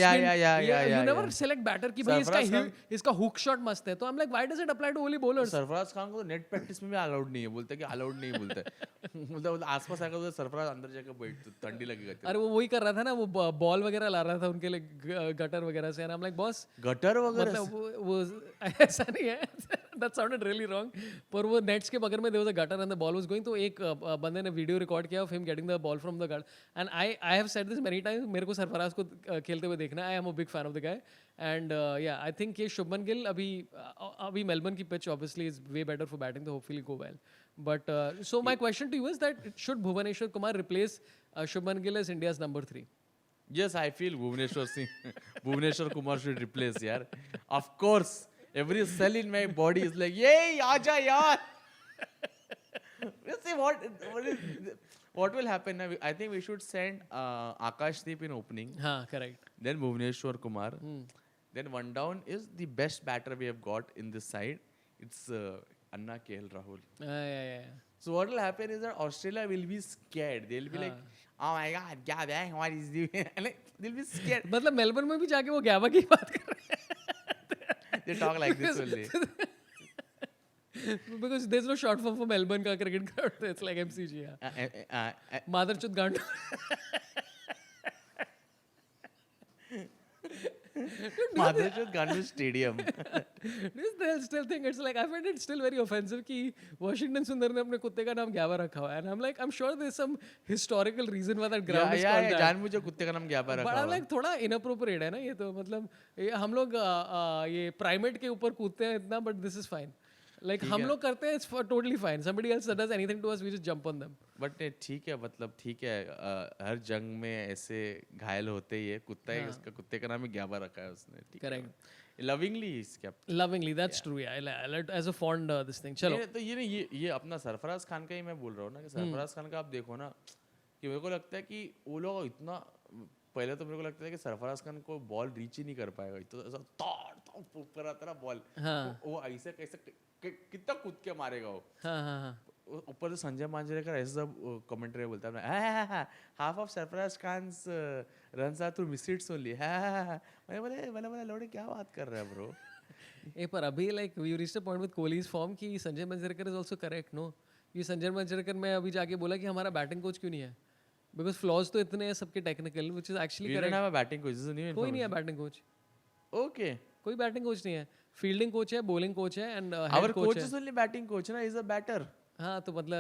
Speaker 2: you never select batter कि भाई इसका hook shot मस्त है. तो I'm like, why does it apply to only bowlers?
Speaker 1: Sarfaraz Khan को नेट प्रैक्टिस में भी अलाउड नहीं है, बोलते कि अलाउड नहीं बोलते. मतलब आसपास आकर तो सरफराज अंदर जाकर बैठ, ठंडी लगेगा.
Speaker 2: अरे वो वही कर रहा था ना, वो बॉल वगैरह ला रहा था उनके लिए गटर वगैरह से. I'm like, boss,
Speaker 1: गटर वगैरह
Speaker 2: मतलब वो ऐसा नहीं है. That sounded really wrong. पर वो नेट्स के बगल में there was a gutter and the ball was going. तो एक बंदे ने वीडियो रिकॉर्ड किया of him getting the ball from the gutter. And I have said this many times, मेरे को सरफराज को खेलते हुए देखना. I am a big fan of the guy. And yeah, I think ये शुभमन गिल अभी मेलबर्न की pitch obviously is way better for batting, so hopefully go well. But so my question to you is that should Bhuvaneshwar Kumar replace Shubman Gill as India's number 3?
Speaker 1: Yes, I feel Bhuvaneshwar Kumar should replace, yaar. Of course. Every cell in my body is like, yay, aaja yaar. Let's see what will happen. I think we should send Akashdeep in opening.
Speaker 2: हाँ, correct.
Speaker 1: Then Bhuvaneshwar Kumar. Then one down is the best batter we have got in this side. It's Anna KL Rahul.
Speaker 2: Yeah.
Speaker 1: So what will happen is that Australia will be scared. They'll be like, oh my God, क्या है, what is doing? Like, they'll be scared.
Speaker 2: मतलब Melbourne में भी जाके वो गैबा की बात कर रहे हैं.
Speaker 1: They talk like this only.
Speaker 2: Because there's no short form for Melbourne का cricket crowd. It's like MCG. Motherchud Gandu.
Speaker 1: Madhurchud Gandu Stadium.
Speaker 2: They still think it's like, I find it still very offensive कि Washington Sundar ने अपने कुत्ते का नाम ग्याबा रखा हुआ है, and I'm like, I'm sure there's some historical reason why that ground is called that.
Speaker 1: जानबूझे कुत्ते का नाम ग्याबा
Speaker 2: But
Speaker 1: रखा
Speaker 2: I'm
Speaker 1: हुआ.
Speaker 2: like थोड़ा inappropriate है ना ये तो, मतलब हम लोग ये प्राइमेट के ऊपर कूदते हैं इतना, but this is fine. Like हम लोग करते हैं, it's totally fine. Somebody else that does anything to us, we just jump on them.
Speaker 1: But ठीक है, मतलब ठीक है, हर जंग में ऐसे घायल होते ही है. कुत्ता है, उसका कुत्ते का नाम ही ग्याबा रखा है उसने. ठीक है.
Speaker 2: Correct.
Speaker 1: Lovingly is kept.
Speaker 2: Lovingly, that's true. Yeah, as a fond this thing. चलो.
Speaker 1: तो ये अपना सरफराज खान का ही मैं बोल रहा हूँ ना कि सरफराज खान का आप देखो ना कि मेरे को लगता है कि वो लोग इतना, पहले तो मेरे को लगता है कि सरफराज खान को बॉल रीच ही नहीं कर पाएगा, तो ऐसा ताड़ ऊपर आता ना बॉल, वो ऐसे कैसे कितना कूद के मारेगा वो. ऊपर से संजय मांजरेकर ऐसे सब कमेंट्री बोलता है, half of Sarfaraz Khan's runs are through miss hits only. मैंने लोड़े क्या बात कर रहा है ब्रो.
Speaker 2: पर अभी like we reached a point with Kohli's form कि Sanjay Manjrekar is also correct. No, ये संजय मंजरेकर में अभी जाके बोला कि हमारा बैटिंग कोच क्यों नहीं है, बिकॉज फ्लॉज तो इतने हैं सबके technical, which is actually correct.
Speaker 1: Batting coach
Speaker 2: कोई नहीं है बैटिंग कोच.
Speaker 1: ओके,
Speaker 2: कोई बैटिंग कोच नहीं है. फील्डिंग कोच है, बॉलिंग कोच है, and
Speaker 1: our coach is only batting coach ना, इज अ बैटर.
Speaker 2: हाँ तो मतलब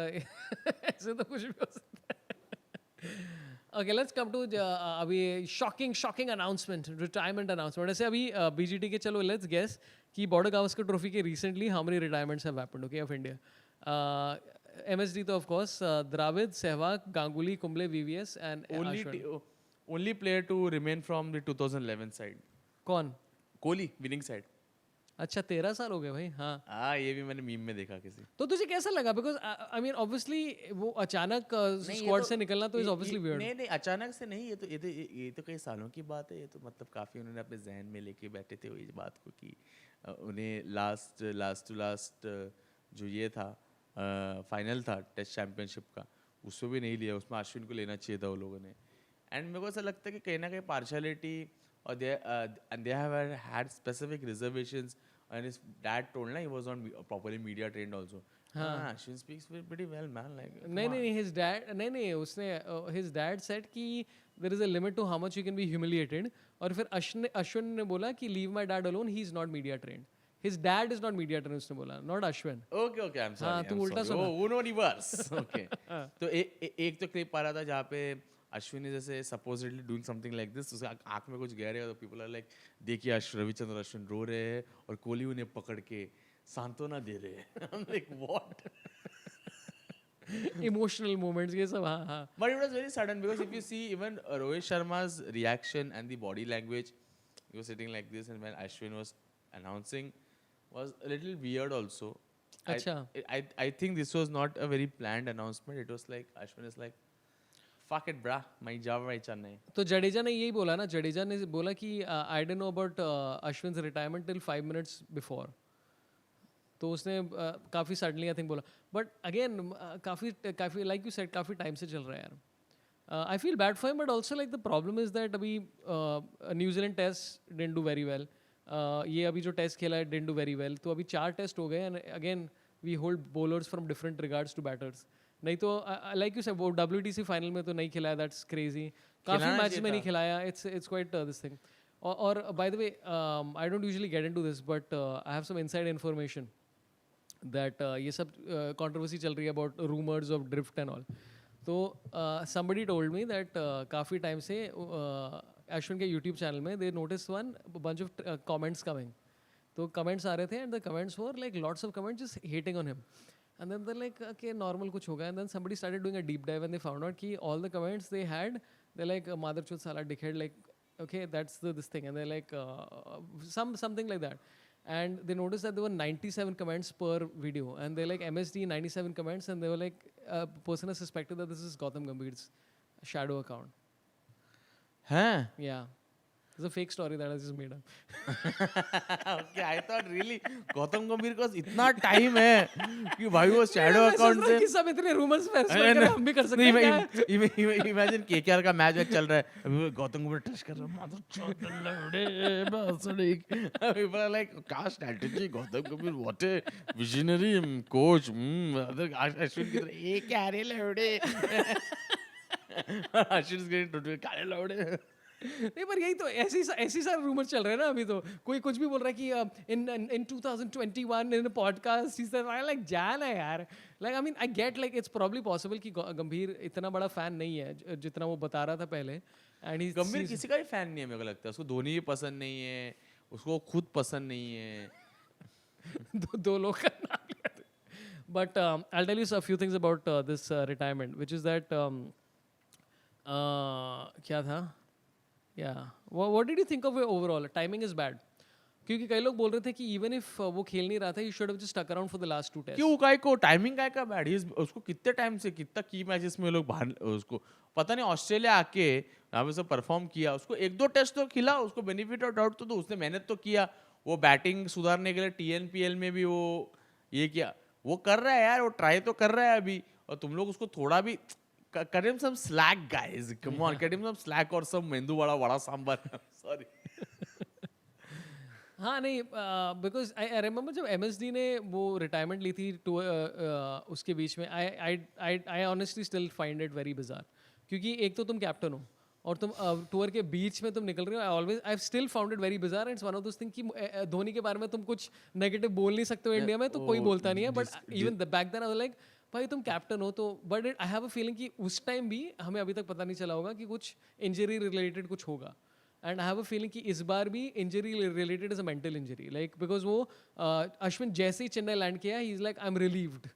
Speaker 2: ऐसे तो कुछ भी हो सकता है. ओके, लेट्स कम टू अभी शॉकिंग अनाउंसमेंट, रिटायरमेंट अनाउंसमेंट. ऐसे अभी बीजीटी के, चलो लेट्स गेस कि बॉर्डर गावस्कर ट्रॉफी के recently how many retirements have happened, okay, of India. MSD तो of course Dravid, Sehwag, Ganguly, Kumble, VVS and
Speaker 1: only player to remain from the 2011 side.
Speaker 2: कौन?
Speaker 1: Kohli, winning side.
Speaker 2: अच्छा 13 साल हो गए भाई. हाँ,
Speaker 1: ये भी मैंने मीम में देखा किसी.
Speaker 2: तो तुझे कैसा लगा? बिकॉज आई मीन ऑब्वियसली वो अचानक स्क्वाड से निकलना तो इज ऑब्वियसली वियर्ड.
Speaker 1: नहीं अचानक से नहीं, ये तो कई सालों की बात है. ये तो मतलब काफी उन्होंने अपने जहन में लेके बैठे थे इस बात को कि उन्हें लास्ट जो ये था फाइनल था टेस्ट चैंपियनशिप का, उसको भी नहीं लिया. उसमें अश्विन को लेना चाहिए था वो लोगों ने. एंड मेरे को ऐसा लगता है कि कहीं ना कहीं पार्शियलिटी और they have had specific reservations, and his dad told ना he was not properly media trained also. Ashwin speaks pretty well man, like.
Speaker 2: नहीं his dad नहीं उसने his dad said कि there is a limit to how much you can be humiliated, और फिर अश्विन ने बोला कि leave my dad alone, he is not media trained. His dad is not media trained उसने बोला, not Ashwin.
Speaker 1: Okay, I'm sorry.
Speaker 2: हाँ, तू उल्टा सुना.
Speaker 1: वो no reverse. Okay. तो एक तो क्लिप आ रहा था जहाँ पे अश्विन इज ऐसे supposedly doing something like this, उसके आँख में कुछ गहरे, तो people are like, देखिए रविचंद्र अश्विन रो रहे हैं और कोहली उन्हें पकड़ के सांत्वना दे रहे हैं. I'm like what?
Speaker 2: Emotional moments ये सब. हाँ.
Speaker 1: But it was very sudden because if you see even Rohit Sharma's reaction and the body language, he was sitting like this, and when Ashwin was announcing, was a little weird also.
Speaker 2: अच्छा.
Speaker 1: I think this was not a very planned announcement. It was like Ashwin is like, fuck it brah, मैं जा रहा चेन्नई.
Speaker 2: तो जडेजा ने यही बोला ना, जडेजा ने बोला कि I don't know about Ashwin's retirement till 5 minutes before. तो उसने काफ़ी सडनली आई थिंक बोला. बट अगेन काफ़ी लाइक यू सेड काफ़ी टाइम से चल रहा है यार. I feel bad for him, but also like the problem is that अभी New Zealand test didn't do very well. ये अभी जो टेस्ट खेला है डिडंट डू वेरी वेल. तो अभी 4 टेस्ट हो गए, and again we hold bowlers from different regards to batters. नहीं तो लाइक यू सेड वो WTC फाइनल में तो नहीं खिलाया, दैट्स क्रेजी. काफ़ी मैच में नहीं खिलाया. It's quite this thing. और by the way I don't usually get into this, but I have some inside information that ये सब कंट्रोवर्सी चल रही है about rumours of drift and all. तो समबडी टोल्ड मी दैट काफ़ी time से अश्विन के यूट्यूब चैनल में they notice one bunch of comments coming. तो कमेंट्स आ रहे थे, and the comments were like lots of comments just hating on him. And then they're like, okay, normal kuch hoga. And then somebody started doing a deep dive, and they found out ki all the comments they had, they're like, motherchod sala dickhead, like, okay, that's this thing. And they're like, something like that. And they noticed that there were 97 comments per video. And they're like, MSD 97 comments. And they were like, a person has suspected that this is Gautam Gambhir's shadow account.
Speaker 1: Huh?
Speaker 2: Yeah. It's a fake story that I just made up.
Speaker 1: Okay, I thought really Gautam Gambhir को इतना time है कि भाई वो shadow account से
Speaker 2: कि सब इतने रूमर्स पे स्पेक्ट हम भी कर सकते हैं.
Speaker 1: इमेजिन केकेआर का मैच चल रहा है, गौतम गंभीर टच कर रहा है, माधव चौथ लड़े बसड़ीक. People are like, क्या स्ट्रेटजी गौतम गंभीर, what a visionary coach. Ashwin की तरह एक क्या रे लड़े. अश्विन is getting total काले लड़े.
Speaker 2: नहीं पर यही तो ऐसी सारे रूमर चल रहे हैं ना अभी तो कोई कुछ भी बोल रहा है कि in 2021 in podcast he said I like जान है यार like I mean I get like it's probably possible कि गंभीर इतना बड़ा फैन नहीं है जितना वो बता रहा था पहले एंड
Speaker 1: गंभीर किसी का भी फैन नहीं है मेरे को लगता है, उसको धोनी भी पसंद नहीं है, उसको खुद पसंद नहीं है.
Speaker 2: दो लोग का नाम लिया था. But I'll tell you a few things about this retirement, which is that क्या था? Yeah. What did you think of it overall? Timing is bad. क्योंकि कई लोग बोल रहे थे कि even if वो खेल नहीं रहा था, he should have just stuck around for the last 2 tests.
Speaker 1: क्यों काय को टाइमिंग काय का बैड, उसको कितने टाइम से कितना की मैचेस में लोग बाहर, उसको पता नहीं ऑस्ट्रेलिया आके यहाँ पे सब परफॉर्म किया, उसको 1-2 टेस्ट तो खिला, उसको बेनिफिट ऑफ डाउट तो उसने मेहनत तो किया, वो बैटिंग सुधारने के लिए TNPL में भी वो ये किया, वो कर रहा है यार, वो ट्राई तो कर रहा है अभी, और तुम लोग उसको थोड़ा भी cut him some slack guys, come on, cut him some slack or some मेंदू वड़ा सांबर, sorry.
Speaker 2: हाँ नहीं बिकॉज आई रिमेंबर जब MSD ने वो रिटायरमेंट ली थी उसके बीच में I honestly still find it very bizarre क्योंकि एक तो तुम कैप्टन हो और तुम टूर के बीच में तुम निकल रहे हो. I still found it very bizarre and it's one of those thing कि धोनी के बारे में तुम कुछ नेगेटिव बोल नहीं सकते हो इंडिया में तो कोई बोलता नहीं है but even back then I was like भाई तुम कैप्टन हो तो but I have a feeling कि उस टाइम भी हमें अभी तक पता नहीं चला होगा कि कुछ इंजरी रिलेटेड कुछ होगा. And I have a feeling कि इस बार भी injury related is a mental injury like because वो अश्विन जैसे ही चेन्नई लैंड किया he is like I am relieved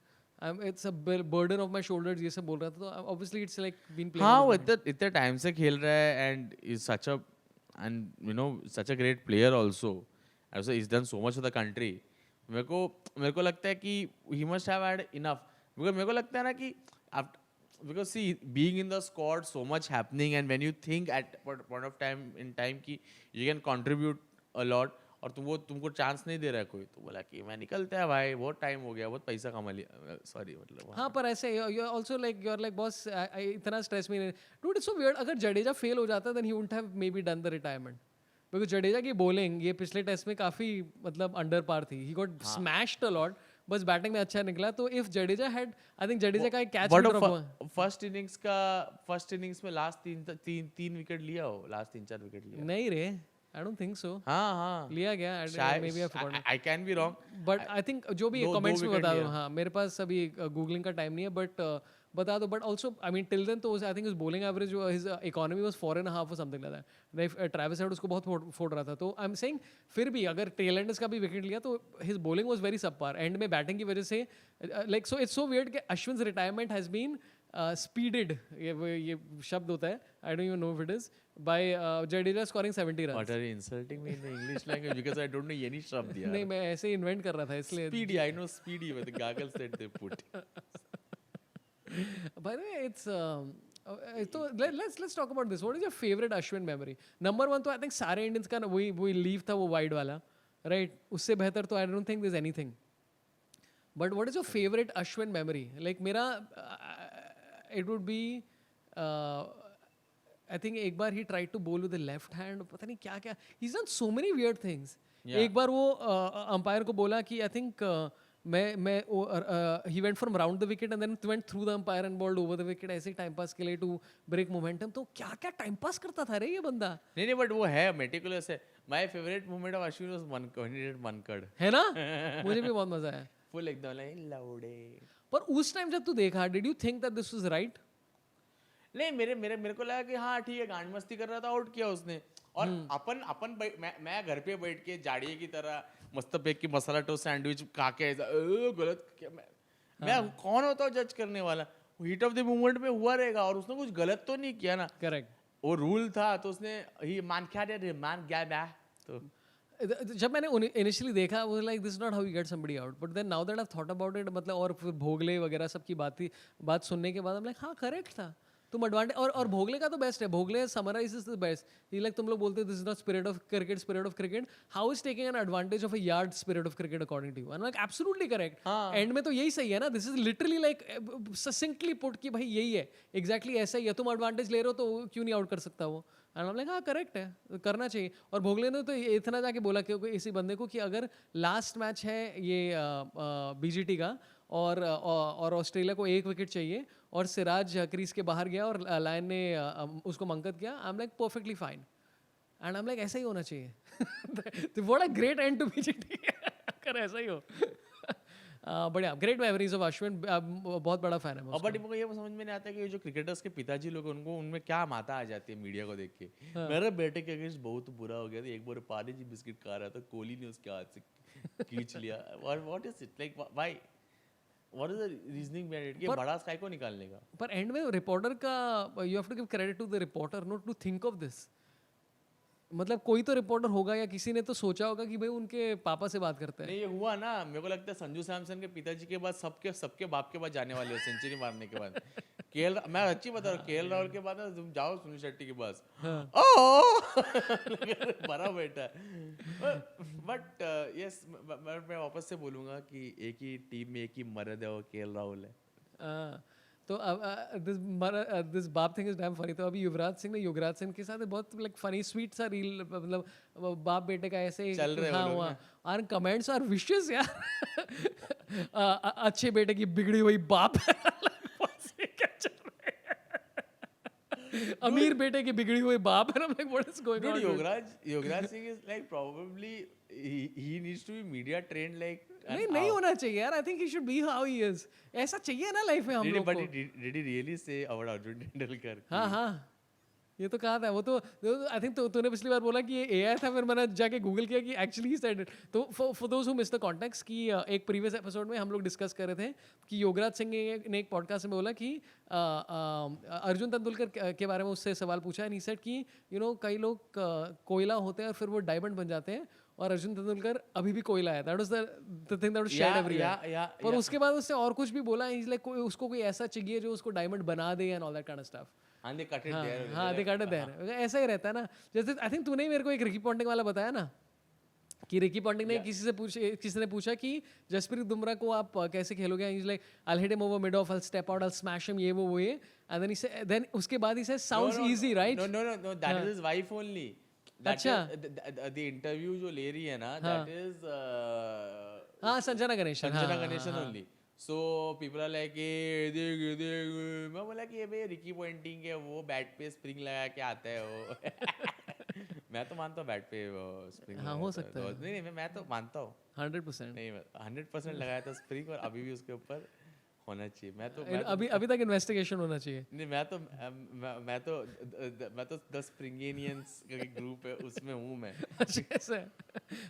Speaker 2: it's a burden of my shoulders ये सब बोल रहा था तो obviously it's like been playing.
Speaker 1: हाँ वो इतने टाइम से खेल रहा है and is such a and you know such a great player also is done so much for the country. मेरे को लगता है कि he must have had enough because मेरे को लगता है ना कि because see being in the squad so much happening and when you think at point of time in time कि you can contribute a lot और तुमको चांस नहीं दे रहा है कोई तो बोला कि मैं निकलता है भाई बहुत टाइम हो गया बहुत पैसा कमा लिया सॉरी मतलब
Speaker 2: हाँ पर ऐसे you are also like you are like boss इतना स्ट्रेस में डूड इट्स सो वियर्ड अगर जडेजा फेल हो जाता then he wouldn't have maybe done the retirement because Jadeja की बॉलिंग ये पिछले टेस्ट में काफी मतलब अंडर पार थी he got smashed a lot बस बैटिंग में अच्छा निकला तो if Jadeja had I think Jadeja का एक कैच भी ड्रॉप हुआ
Speaker 1: फर्स्ट इनिंग्स में लास्ट तीन विकेट लिया हो लास्ट 3-4 विकेट लिया
Speaker 2: नहीं रे आई डोंट थिंक सो.
Speaker 1: हाँ
Speaker 2: लिया गया maybe
Speaker 1: I can be wrong
Speaker 2: but I think जो भी कमेंट्स में बता दो. हाँ मेरे पास अभी गूगलिंग का टाइम नहीं है बट बता दो but also I mean till then तो I think his bowling average his economy was 4.5 और something like that. Travis Head उसको बहुत फोड़ रहा था तो आई एम सेइंग फिर भी अगर टेल एंडर्स का भी विकेट लिया तो his bowling was very subpar and में बैटिंग की वजह से like so it's so weird कि Ashwin's retirement has been speeded ये शब्द होता है I don't even know if it is by Jadeja scoring 70 runs.
Speaker 1: What are you insulting me in the English language because I don't know any शब्द यार.
Speaker 2: नहीं मैं ऐसे इन्वेंट कर रहा था इसलिए.
Speaker 1: Speedy I know speedy with the goggles that they put.
Speaker 2: By the way it's so let's talk about this. What is your favorite Ashwin memory? Number 1 तो I think सारे Indians का वही लीव था वो वाइड वाला right उससे बेहतर तो I don't think there's anything. But what is your favorite Ashwin memory? Like मेरा it would be I think एक बार he tried to bowl with the left hand पता नहीं क्या क्या he's done so many weird things. एक बार वो umpire को बोला कि I think he went from round the wicket and then went through the umpire and bowled over the wicket ऐसे टाइम पास के लिए to break momentum. तो क्या क्या टाइम पास करता था रे ये बंदा.
Speaker 1: नहीं बट वो है मेटिकुलस है. My favorite moment of Ashwin was when he did Mankad.
Speaker 2: है ना मुझे भी बहुत मजा आया.
Speaker 1: Full एकदम like लौड़े.
Speaker 2: पर उस टाइम जब तू देखा did you think that this was right?
Speaker 1: नहीं मेरे को लगा कि हाँ ठीक है गांड मस्ती कर रहा था आउट किया उसने और अपन मैं घर पे बैठ के जाड़िए की तरह मस्त पैक की मसाला टोस्ट सैंडविच खा के गलत क्या मैं कौन होता हूँ जज करने वाला. हीट ऑफ द मोमेंट में हुआ रहेगा और उसने कुछ गलत तो नहीं किया ना.
Speaker 2: करेक्ट
Speaker 1: वो रूल था तो उसने ही मान गया तो
Speaker 2: जब मैंने इनिशियली देखा वो like this not how you get somebody out but then now that I thought about it मतलब और फिर भोगले वगैरह सब की बात सुनने के बाद हम लाइक हाँ करेक्ट था तुम एडवांटेज और भोगले का तो बेस्ट है. Bhogle summarises the best. He like तुम लोग बोलते हो this is not spirit of cricket how is taking an advantage of a yard spirit of cricket according to you. And like absolutely correct. And में तो यही सही है ना. This is literally like succinctly put कि भाई यही है एग्जैक्टली ऐसा ही है. तुम एडवांटेज ले रहे हो तो क्यों नहीं आउट कर सकता वो. एंड हम लाइक हाँ करेक्ट है करना चाहिए. और भोगले ने तो इतना जाके बोला कि इसी बंदे को कि अगर लास्ट मैच है ये BGT का और ऑस्ट्रेलिया को 1 विकेट चाहिए और सिराज क्रीज के बाहर गया और लायन ने उसको मंकत किया I am like perfectly fine. And I am like ऐसा ही होना चाहिए. तो what a great end to BGT. अगर ऐसा ही हो. बढ़िया, ग्रेट मेमोरीज ऑफ अश्विन. बहुत बड़ा फैन है मैं
Speaker 1: और
Speaker 2: उसका.
Speaker 1: बट मुझे ये समझ में नहीं आता कि जो क्रिकेटर्स के पिताजी लोग हैं, उनको उनमें क्या माता आ जाती है मीडिया को देख के. मेरे बेटे के अगेंस्ट बहुत बुरा हो गया था. एक बार पानी जी बिस्किट खा रहा था, कोहली ने उसके हाथ से खींच लिया. What is it like, why, what is the reasoning behind it कि बड़ा स्काई को निकालने का.
Speaker 2: पर एंड में रिपोर्टर का, you have to give credit to the reporter, not to think of this. मतलब कोई तो रिपोर्टर होगा या किसी ने तो सोचा होगा कि भाई उनके पापा से बात करते हैं.
Speaker 1: नहीं, ये हुआ ना. मेरे को लगता है संजू सैमसन के पिताजी के बाद सबके बाप के बाद जाने वाले हो सेंचुरी मारने के बाद. मैं अच्छी बता रहा हूँ, केएल राहुल के बाद ना तुम जाओ सुनील शेट्टी के पास. बड़ा बेटा. बट यस, मैं वापस से बोलूंगा कि एक ही टीम में एक ही मर्द है, वो केएल राहुल है.
Speaker 2: तो दिस बाप थिंग इज डैम फनी. तो अभी युवराज सिंह ने युवराज सिंह के साथ बहुत लाइक फनी स्वीट सा रील, मतलब बाप बेटे का ऐसे
Speaker 1: चल रहे
Speaker 2: हाँ हुआ. और कमेंट्स आर विशियस यार. अच्छे बेटे की बिगड़ी हुई बाप. क्या चल रहा है. अमीर बेटे की बिगड़ी हुई बाप है. Like what is going on.
Speaker 1: Yuvraj Singh is like probably he needs to be media trained like.
Speaker 2: नहीं होना चाहिए यार. I think he should be how he is. ऐसा चाहिए ना लाइफ में हम लोग को.
Speaker 1: Did he really say about Arjun Tendulkar?
Speaker 2: हाँ ये तो कहा था. वो तो आई थिंक तूने पिछली बार बोला कि ये एआई था, फिर मैंने जाके गूगल किया कि एक्चुअली ही सेड इट. तो for those who miss the context कि एक प्रीवियस एपिसोड में हम लोग डिस्कस कर रहे थे कि योगराज सिंह ने एक पॉडकास्ट में बोला कि अर्जुन तेंदुलकर के बारे में उससे सवाल पूछा. एंड ही सेड कि यू नो कई लोग कोयला होते हैं और फिर वो डायमंड बन जाते हैं, और अर्जुन तेंदुलकर अभी भी कोयला है. That was the thing that was shared everywhere. पर उसके बाद उससे और कुछ भी बोला. इज लाइक उसको कोई ऐसा चाहिए जो उसको डायमंड बना दे and all that kind of stuff.
Speaker 1: And they cut it there.
Speaker 2: हाँ they cut it there. ऐसा ही रहता है ना. जैसे आई थिंक तूने ही मेरे को एक रिकी पॉन्टिंग वाला बताया ना, कि रिकी पॉन्टिंग ने किसी ने पूछा कि जसप्रीत बुमराह को आप कैसे खेलोगे. Is like I hit him over mid of, I step out, I smash him, ये वो ये. एंड देन ही से देन उसके बाद ही से sounds easy right.
Speaker 1: No, that is his wife only.
Speaker 2: अच्छा.
Speaker 1: The interview जो ले रही है ना, that is
Speaker 2: हाँ Sanjana Ganesan
Speaker 1: only. So people are like देख मैं बोला कि ये भाई रिकी पॉइंटिंग है, वो बैट पे स्प्रिंग लगा के आता है वो. मैं तो मानता हूँ बैट पे स्प्रिंग.
Speaker 2: हाँ हो सकता है.
Speaker 1: नहीं मैं तो मानता हूँ
Speaker 2: 100%.
Speaker 1: नहीं 100% लगाया था स्प्रिंग, और अभी भी उसके ऊपर होना चाहिए. मैं तो
Speaker 2: अभी तक इन्वेस्टिगेशन होना चाहिए.
Speaker 1: नहीं, मैं तो 10 स्प्रिंगेनियंस का ग्रुप है, उसमें हूँ मैं.
Speaker 2: अच्छा.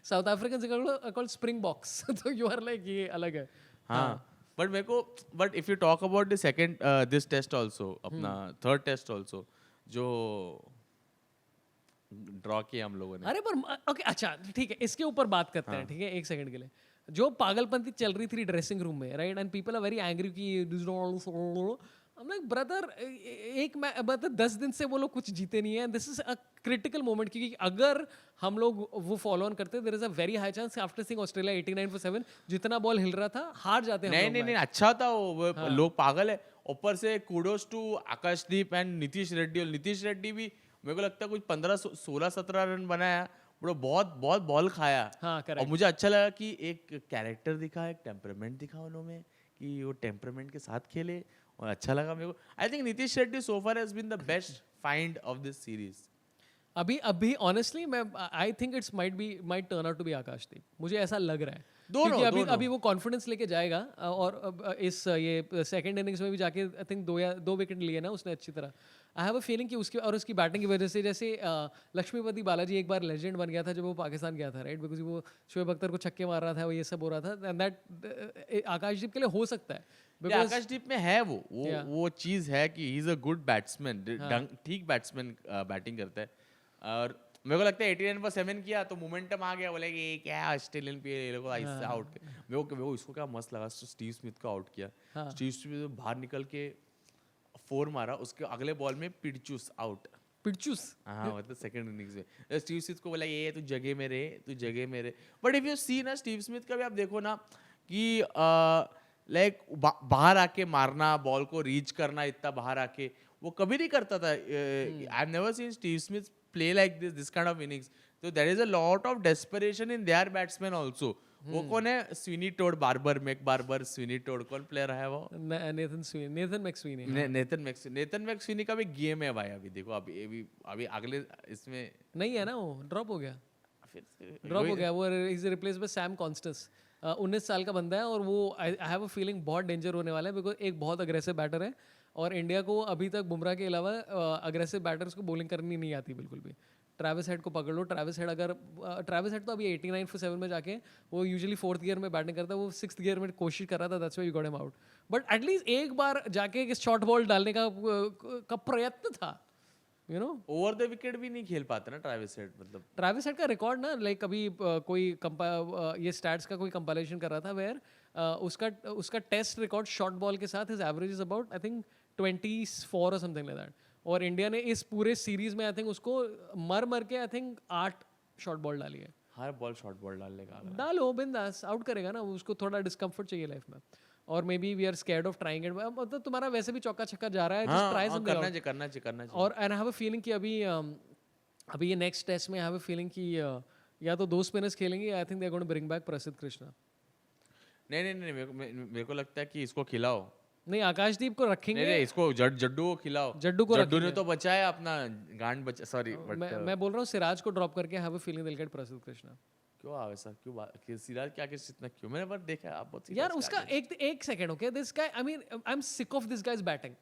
Speaker 2: South African called Springboks. तो यू आर लाइक ये अलग है.
Speaker 1: हाँ but if you talk about the second this test also, अपना थर्ड टेस्ट आल्सो जो ड्रॉ किया हम लोगों ने.
Speaker 2: अरे पर ओके अच्छा ठीक है, इसके ऊपर बात करते हैं. ठीक है एक सेकंड के लिए. जो पागलपंती चल रही थी ड्रेसिंग रूम में right, and people are very angry कि I'm like brother, एक मतलब 10 दिन से वो लोग कुछ जीते नहीं है. This is a critical moment, क्योंकि अगर हम लोग वो फॉलो ऑन करते, there is a very high chance after seeing Australia 89-7 जितना बॉल हिल रहा था हार जाते हैं.
Speaker 1: नहीं अच्छा था वो. लोग पागल है. ऊपर से kudos to Akashdeep and Nitish Reddy. और नीतीश रेड्डी भी मेरे को लगता है कुछ 15-16-17 रन बनाया. बड़ा बहुत बॉल खाया.
Speaker 2: हाँ,
Speaker 1: और मुझे अच्छा लगा कि एक कैरेक्टर दिखा, एक टेम्परामेंट दिखा उन्होंने, कि वो टेम्परामेंट के साथ खेले, और अच्छा लगा मेरे को. I think Nitish Reddy so far has been the best find of this series.
Speaker 2: अभी ऑनेस्टली मैं I think it's might turn out to be Akashdeep. मुझे ऐसा लग रहा है क्योंकि अभी वो कॉन्फिडेंस लेके जाएगा. और इस ये सेकंड इनिंग्स में भी जाके आई थिंक 2 विकेट लिए ना उसने अच्छी तरह. आई हैव अ फीलिंग कि उसकी बैटिंग की वजह से, जैसे लक्ष्मीपति बालाजी एक बार लेजेंड बन गया था जब वो पाकिस्तान गया था राइट, बिकॉज वो शोएब अख्तर को छक्के मार रहा था, वो ये सब हो रहा था. एंड दैट आकाशदीप के लिए हो सकता है.
Speaker 1: आकाशदीप में है वो चीज है कि he is a good batsman, ठीक बैट्समैन बैटिंग करता है. और मेरे को लगता है 89/7 किया तो मोमेंटम आ गया. बोले कि क्या ऑस्ट्रेलियन पे ये लोग ऐसे आउट. मेरे को इसको क्या मस्त लगा, स्टीव स्मिथ का आउट किया. स्टीव स्मिथ बाहर निकल के 4 मारा, उसके अगले बॉल में पिडचूस आउट. हाँ मतलब सेकंड इनिंग्स में स्टीव स्मिथ को बोला ये तू जगह में रहे. बट इफ यू सी ना स्टीव स्मिथ का भी आप देखो ना कि लाइक बाहर आके मारना, बॉल को रीच करना, इतना बाहर आके वो कभी नहीं करता था. I have never seen Steve Smith play like this kind of innings. So there is a lot of desperation in their batsmen also. वो कौन है? Sweeney Todd barber, Mac barber, Sweeney Todd, कौन प्लेयर है वो?
Speaker 2: Nathan McSweeney.
Speaker 1: Nathan मैक्सविनी का भी game है भाई। अभी देखो, अभी अगले इसमें
Speaker 2: नहीं है ना, वो ड्रॉप हो गया,
Speaker 1: फिर
Speaker 2: ड्रॉप हो गया। वो is replace by Sam Constance. 19 साल का बंदा है और वो आई हैव अ फीलिंग बहुत डेंजर होने वाला है, बिकॉज एक बहुत अग्रेसिव बैटर है और इंडिया को अभी तक बुमराह के अलावा अग्रेसिव बैटर्स को बॉलिंग करनी नहीं आती बिल्कुल भी। ट्रेविस हेड को पकड़ लो, ट्रेविस हेड तो अभी 89 for 7 में जाके वो यूजुअली 4th गियर में बैटिंग करता है, वो 6th गियर में कोशिश कर रहा था, that's why you got him out. But at least एक बार जाके एक शॉर्ट बॉल डालने का प्रयत्न था, you know.
Speaker 1: Over the wicket भी नहीं खेल पाते ना ट्रेविस हेड, मतलब
Speaker 2: ट्रेविस हेड का रिकॉर्ड ना, लाइक अभी कोई ये स्टैट्स का कोई कंपाइलेशन कर रहा था वेयर उसका टेस्ट रिकॉर्ड शॉर्ट बॉल के साथ his average is about I think 24 और समथिंग लाइक दैट। और इंडिया ने इस पूरे सीरीज में आई थिंक उसको मर के आई थिंक 8 शॉर्ट बॉल डाली है।
Speaker 1: हर बॉल शॉर्ट बॉल डालने का
Speaker 2: डालो बिंदास, आउट करेगा ना, उसको थोड़ा डिस्कम्फर्ट चाहिए लाइफ में। और maybe we are scared of trying it, मतलब तुम्हारा वैसे भी चौका छक्का जा रहा है, जस्ट ट्राई समथिंग,
Speaker 1: करना चाहिए।
Speaker 2: और आई हैव अ फीलिंग कि अभी ये नेक्स्ट टेस्ट में आई हैव अ फीलिंग कि या तो 2 स्पिनर्स खेलेंगे, I think they are going to bring back Prasidh Krishna.
Speaker 1: नहीं, मेरे को लगता है कि इसको खिलाओ।
Speaker 2: नहीं, आकाशदीप को रखेंगे।
Speaker 1: नहीं, इसको जड्डू को खिलाओ। जड्डू ने तो बचाया अपना गांड बचा, सॉरी, बट
Speaker 2: मैं बोल रहा हूँ सिराज को ड्रॉप करके have a feeling they will get प्रसिद्ध कृष्णा।
Speaker 1: क्यों वैसा क्यों सिराज क्या किस इतना क्यों? मैंने बार देखा आप बहुत
Speaker 2: यार उसका एक second, okay, this guy, I mean I am sick of this guys batting.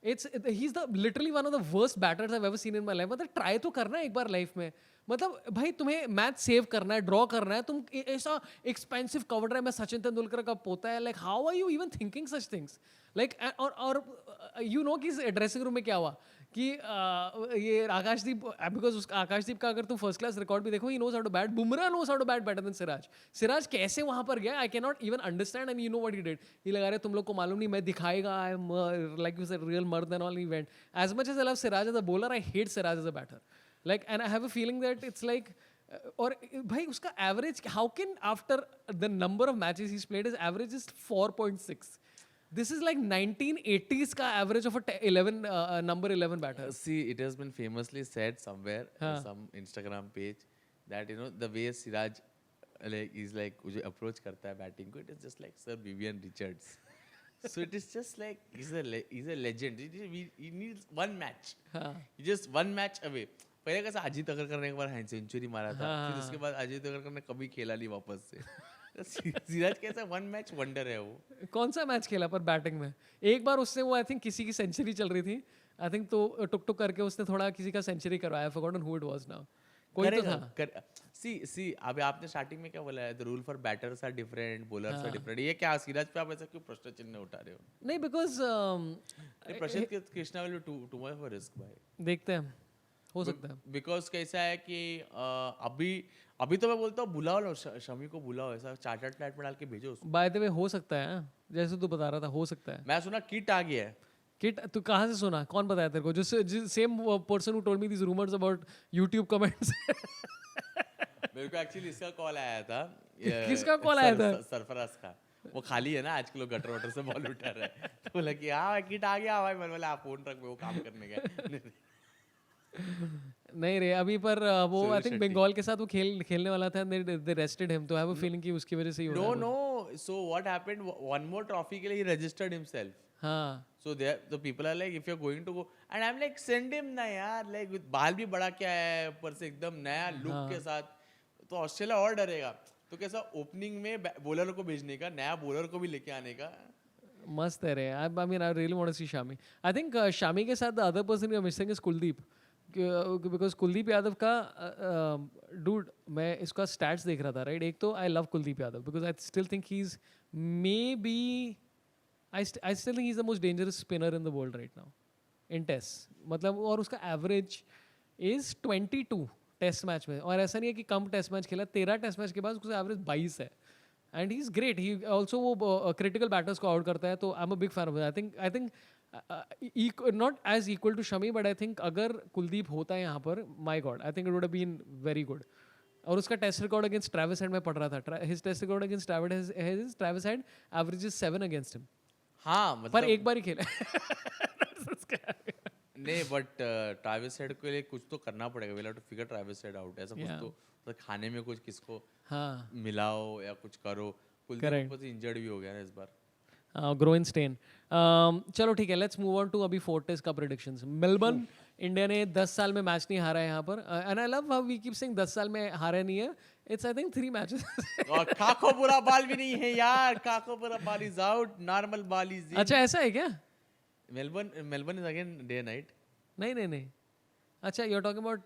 Speaker 2: He is the literally one of the worst batters I have ever seen in my life. मतलब ट्राई तो करना है एक बार लाइफ में, मतलब भाई तुम्हें match save करना है, ड्रॉ करना है, तुम ऐसा एक्सपेंसिव कवर ड्राइव में सचिन तेंदुलकर का पोता है, like how are you even thinking such things, like और यू नो कि ड्रेसिंग रूम में क्या हुआ कि ये आकाशदीप, बिकॉज उसका आकाशदीप का अगर तुम फर्स्ट क्लास रिकॉर्ड भी देखो, he knows how to bat, Bumrah knows how to bat better than Siraj कैसे वहां पर गया, I can not even understand. And you know what he did, ये लगा रहे तुम लोग को मालूम नहीं, मैं दिखाएगा, I am like you said real मर्द and all event. As much as I love Siraj as a bowler, I hate Siraj as a batter, like, and I have a feeling that it's like, और भाई उसका average, how can after the number of matches he played his average is 4.6। This is like 1980s का average of a 11 number 11 batter.
Speaker 1: See, it has been famously said somewhere on some Instagram page that, you know, the way Siraj like is like जो approach करता है batting को, it is just like Sir Vivian Richards. So it is just like he's a legend. He needs one match. He just one match away. पहले कैसा अजीत अगरकर ने एक बार century मारा था, फिर उसके बाद अजीत अगरकर ने कभी खेला नहीं वापस से। सिराज कैसा वन मैच वंडर है वो।
Speaker 2: कौन सा मैच खेला पर बैटिंग में? एक बार उसने वो आई थिंक किसी की सेंचुरी चल रही थी, आई थिंक, तो टुक टुक करके उसने थोड़ा किसी का सेंचुरी करवाया, forgotten who it was now, कोई तो था।
Speaker 1: सी अभी आपने स्टार्टिंग में क्या बोला है, the rule for batters are different, bowlers are different, ये क्या सिराज पे आप ऐसा क्यों प्रश्न चिन्ह उठा रहे हो?
Speaker 2: नहीं, बिकॉज
Speaker 1: प्रसिद्ध Krishna will too much of a risk भाई,
Speaker 2: देखते हैं, हो सकता है।
Speaker 1: बिकॉज कैसा है कि अभी तो मैं बोलता हूँ बुलाओ लो, शमी को बुलाओ, ऐसा चार्टर्ड फ्लाइट में डाल के भेजो उसको।
Speaker 2: बाय द वे हो सकता है, जैसे तू बता रहा था, हो सकता है।
Speaker 1: मैं सुना किट आ गया है।
Speaker 2: किट तू कहाँ से सुना, कौन बताया तेरे को? जो same person who told me this rumours about YouTube comments.
Speaker 1: मेरे को एक्चुअली इसका कॉल आया था।
Speaker 2: किसका कॉल आया था?
Speaker 1: सरफराज का। वो खाली है ना आजकल, लोग गटर वटर से बॉल उठा रहे हैं, तो बोला कि हाँ किट आ गया भाई। मैंने बोला आप फोन रख, वो काम करने गए।
Speaker 2: नहीं रे, अभी पर वो आई थिंक बंगाल के साथ वो खेलने वाला था, दे रेस्टेड हिम, तो आई हैव अ फीलिंग कि उसकी वजह से ही हो रहा है।
Speaker 1: No, so what happened, one more trophy के लिए ही रजिस्टर्ड हिमसेल्फ।
Speaker 2: हाँ,
Speaker 1: so the people are like if you are going to go, and I am like send him ना यार, लाइक बाल भी बड़ा क्या है, ऊपर से एकदम नया लुक के साथ, तो ऑस्ट्रेलिया और डरेगा। तो कैसा ओपनिंग में बॉलर को भेजने का, नया बॉलर को भी लेके आने का।
Speaker 2: मस्त है रे। I mean I really want to see Shami. I think Shami के साथ the other person you are missing is Kuldeep, because Kuldeep Yadav का डूड, मैं इसका स्टैट्स देख रहा था, राइट? एक तो I love Kuldeep Yadav because I still think he is maybe, I still think he is the most dangerous spinner in the world right now in test, मतलब, और उसका एवरेज इज 22 टेस्ट मैच में, और ऐसा नहीं है कि कम टेस्ट मैच खेला, 13 टेस्ट मैच के बाद उसका एवरेज 22 है, and he is great. He also वो क्रिटिकल बैटर्स को आउट करता है, तो I am a big fan of it. I think not as equal to Shami, but I think अगर कुलदीप होता है यहाँ पर, my God, I think it would have been very good. और उसका test record against Travis Head में पढ़ रहा था, his test record against Travis Head average is 7 against him.
Speaker 1: हाँ, मतलब
Speaker 2: पर एक बार ही खेला।
Speaker 1: नहीं बट ट्रैविस हेड के लिए कुछ तो करना पड़ेगा, we'll have to figure Travis head out, ऐसा कुछ
Speaker 2: Yeah.
Speaker 1: तो मतलब खाने में कुछ किसको
Speaker 2: हाँ
Speaker 1: मिलाओ या कुछ करो। कुलदीप
Speaker 2: Correct.
Speaker 1: ऊपर से इंजर्ड भी हो गया ना इस बार।
Speaker 2: ग्रोइनस्टेन। चलो ठीक है, लेट्स मूव ऑन टू अभी 4 टेस्ट का प्रेडिक्शंस। मेलबर्न, इंडिया ने 10 साल में मैच नहीं हारा है यहाँ पर, and I love how we keep saying 10 साल में हारा नहीं है, इट्स आई थिंक 3 मैचेस।
Speaker 1: और काकोपुरा बाल भी नहीं है यार, काकोपुरा बाल इज आउट, नॉर्मल बाल इज इन।
Speaker 2: अच्छा ऐसा है क्या?
Speaker 1: Melbourne is again day night.
Speaker 2: नहीं नहीं नहीं, अच्छा यू आर टॉकिंग अबाउट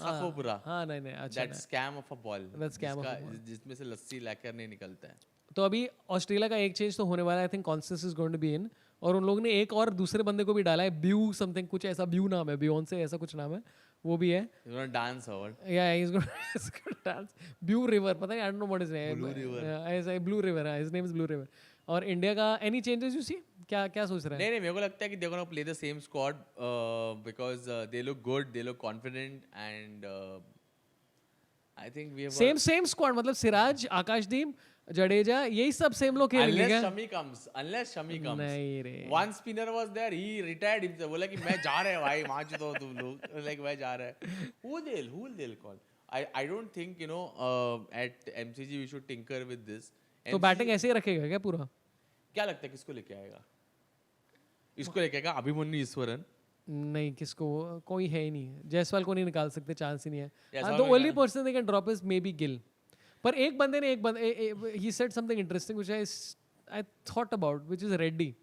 Speaker 1: काकोपुरा।
Speaker 2: हाँ नहीं नहीं, अच्छा
Speaker 1: that scam of a ball,
Speaker 2: That scam of a ball.
Speaker 1: जिसमें से लस्सी लैकर नहीं निकलता है।
Speaker 2: तो अभी ऑस्ट्रेलिया का एक चेंज तो होने वाला है, I think Konstas is going to be in, और उन लोगों ने एक और दूसरे बंदे को भी डाला है, ब्यू समथिंग, कुछ ऐसा ब्यू नाम है, बियॉन से ऐसा कुछ नाम है, वो भी है।
Speaker 1: He's gonna dance over.
Speaker 2: Yeah, he's gonna dance. Blue River, पता नहीं, I don't know what his name.
Speaker 1: Blue River.
Speaker 2: ऐसा Blue River, his name is Blue River. और इंडिया का any changes you see? क्या क्या सोच रहे हैं?
Speaker 1: नहीं मेरे को लगता है कि they're gonna play the same squad because they look good, they look confident and I think we have
Speaker 2: same squad, मतलब सिराज, आकाशदीप, जडेजा, यही सब सेम लोग खेलेंगे
Speaker 1: unless
Speaker 2: क्या?
Speaker 1: unless Shami comes.
Speaker 2: नहीं रे,
Speaker 1: One spinner was there, he retired himself. बोला कि मैं जा रहा है भाई, मार दो तुम लोग, like मैं जा रहा है। Who they'll call? I don't think at MCG we should tinker with this.
Speaker 2: तो बैटिंग ऐसे ही रखेगा क्या पूरा?
Speaker 1: क्या लगता है किसको लेके आएगा? इसको लेके आएगा अभिमन्यु ईश्वरन।
Speaker 2: नहीं, किसको, कोई है ही नहीं, जायसवाल को नहीं निकाल सकते, चांस ही नहीं है।
Speaker 1: जायसवाल
Speaker 2: द
Speaker 1: को
Speaker 2: only person they can drop is maybe Gill. पर एक बंदे ने ही said something interesting which I thought about, which is Reddy.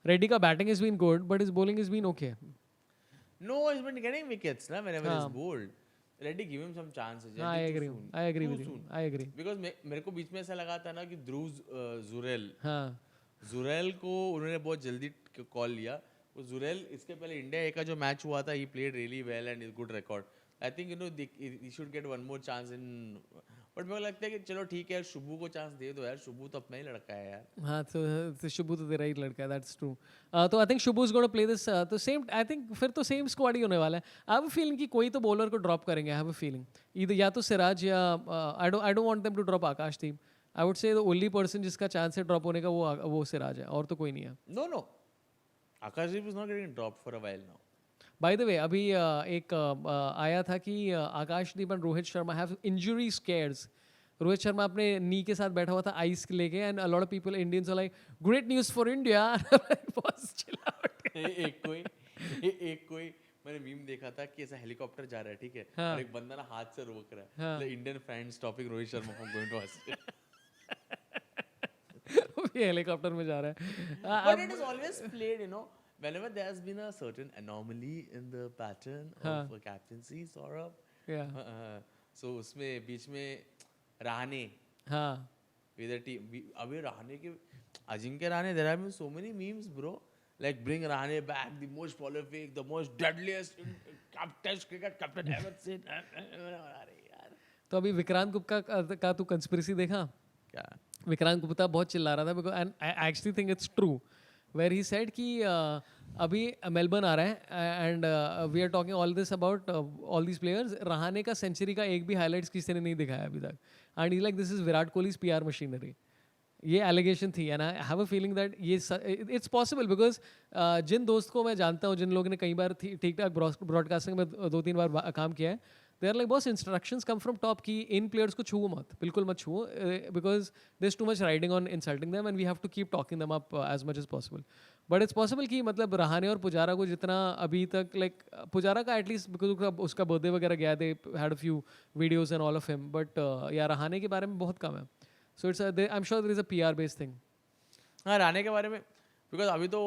Speaker 2: Reddy का batting is been good but his bowling is been okay.
Speaker 1: No, he's been getting wickets na whenever he's bowled. Reddy, give him some chances.
Speaker 2: I agree with you. I agree.
Speaker 1: Because मेरे को बीच में ऐसा लगा था ना कि ध्रुव जुरेल,
Speaker 2: हाँ
Speaker 1: जुरेल को उन्होंने बहुत जल्दी कॉल लिया। वो जुरेल इसके पहले इंडिया ए का जो मैच हुआ था, he played really well and is good record. I think he should get one more chance in. But मेरे को लगता है कि चलो ठीक है, शुभू को चांस दे दो यार, शुभू तो अपना ही लड़का है यार।
Speaker 2: हाँ, तो शुभू तो तेरा ही लड़का है, दैट्स ट्रू। तो I think Shubhu is gonna play this, तो सेम, आई थिंक फिर तो सेम स्क्वाड ही होने वाला है। आई हैव अ फीलिंग कि कोई तो बॉलर को ड्रॉप करेंगे, आई हैव अ फीलिंग इधर या तो सिराज या I don't want them to drop Akashdeep. I would say the only person जिसका चांस है ड्रॉप होने का वो सिराज है, और तो कोई नहीं है।
Speaker 1: No, Akashdeep is not getting dropped for a while now.
Speaker 2: By the way अभी एक आया था कि Akashdeep and Rohit Sharma have injury scares. Rohit Sharma अपने नी के साथ बैठा हुआ था आइस लेके, and a lot of people Indians are like great news for India. बस चिल आउट।
Speaker 1: एक कोई मैंने मीम देखा था कि ऐसा हेलीकॉप्टर जा रहा है, ठीक है,
Speaker 2: हाँ.
Speaker 1: और एक बंदा ना हाथ से रोक रहा है,
Speaker 2: हाँ.
Speaker 1: the Indian fan stopping Rohit Sharma from going to Australia.
Speaker 2: ये हेलीकॉप्टर में जा रहा है।
Speaker 1: But it is always played, whenever there has been a certain anomaly in the pattern of a captaincy, Saurabh.
Speaker 2: Yeah.
Speaker 1: So उसमें बीच में रहाणे
Speaker 2: हाँ
Speaker 1: with the team, अभी रहाणे के Ajinkya Rahane, there have been so many memes, bro. Like bring Rahane back, the most prolific, the most deadliest Test cricket captain ever seen. अरे यार,
Speaker 2: तो अभी विक्रांत गुप्ता का तू कंस्पिरेसी देखा?
Speaker 1: क्या?
Speaker 2: विक्रांत गुप्ता बहुत चिल्ला रहा था, because and I actually think it's true, where he said कि अभी मेलबर्न आ रहा है and we are talking all this about all these players. Rahane का सेंचुरी का एक भी हाईलाइट्स किसी ने नहीं दिखाया अभी तक, and he like this is Virat Kohli's PR machinery. ये एलिगेशन थी, and I have a feeling that ये इट्स पॉसिबल, बिकॉज जिन दोस्त को मैं जानता हूँ, जिन लोगों ने कई बार ठीक ठाक ब्रॉडकास्टिंग में 2-3 बार काम किया है, they are like boss instructions come from top की इन प्लेयर्स को छुओ मत, बिल्कुल मत छुओ, because there is too much riding on insulting them and we have to keep talking them up as much as possible. But it's possible कि मतलब रहाणे और पुजारा को जितना अभी तक, लाइक पुजारा का एटलीस्ट बिकॉज उसका बर्थडे वगैरह गया, they had a few videos and all of him, but या रहाणे के बारे में बहुत कम है। So it's I am sure there is a PR based thing.
Speaker 1: हाँ, रहाणे के बारे में, बिकॉज अभी तो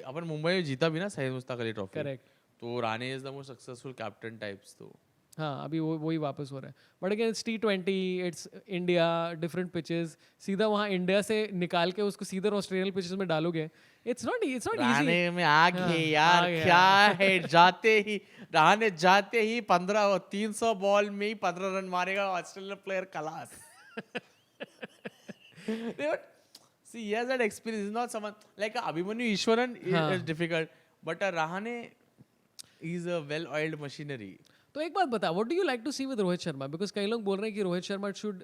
Speaker 1: अपन मुंबई में जीता भी ना सईद मुश्ताक अली ट्रॉफी,
Speaker 2: करेक्ट,
Speaker 1: तो Rahane is the most successful captain types, तो
Speaker 2: हाँ अभी वही वापस हो रहा है। But again it's T20, it's India, different pitches, सीधा वहाँ इंडिया से निकाल के उसको सीधा ऑस्ट्रेलियन पिचेस में डालोगे, इट्स नॉट इजी।
Speaker 1: रहाणे में आग है यार,
Speaker 2: आग है,
Speaker 1: क्या है, रहाणे जाते ही 300 बॉल में ही 15 रन मारेगा, ऑस्ट्रेलियन प्लेयर खलास। See, he has that experience. He's not someone like Abhimanyu Ishwaran is difficult, but Rahane is a well-oiled machinery.
Speaker 2: तो एक बात बता, what do you like to see with Rohit Sharma? Because कई लोग बोल रहे हैं कि Rohit Sharma should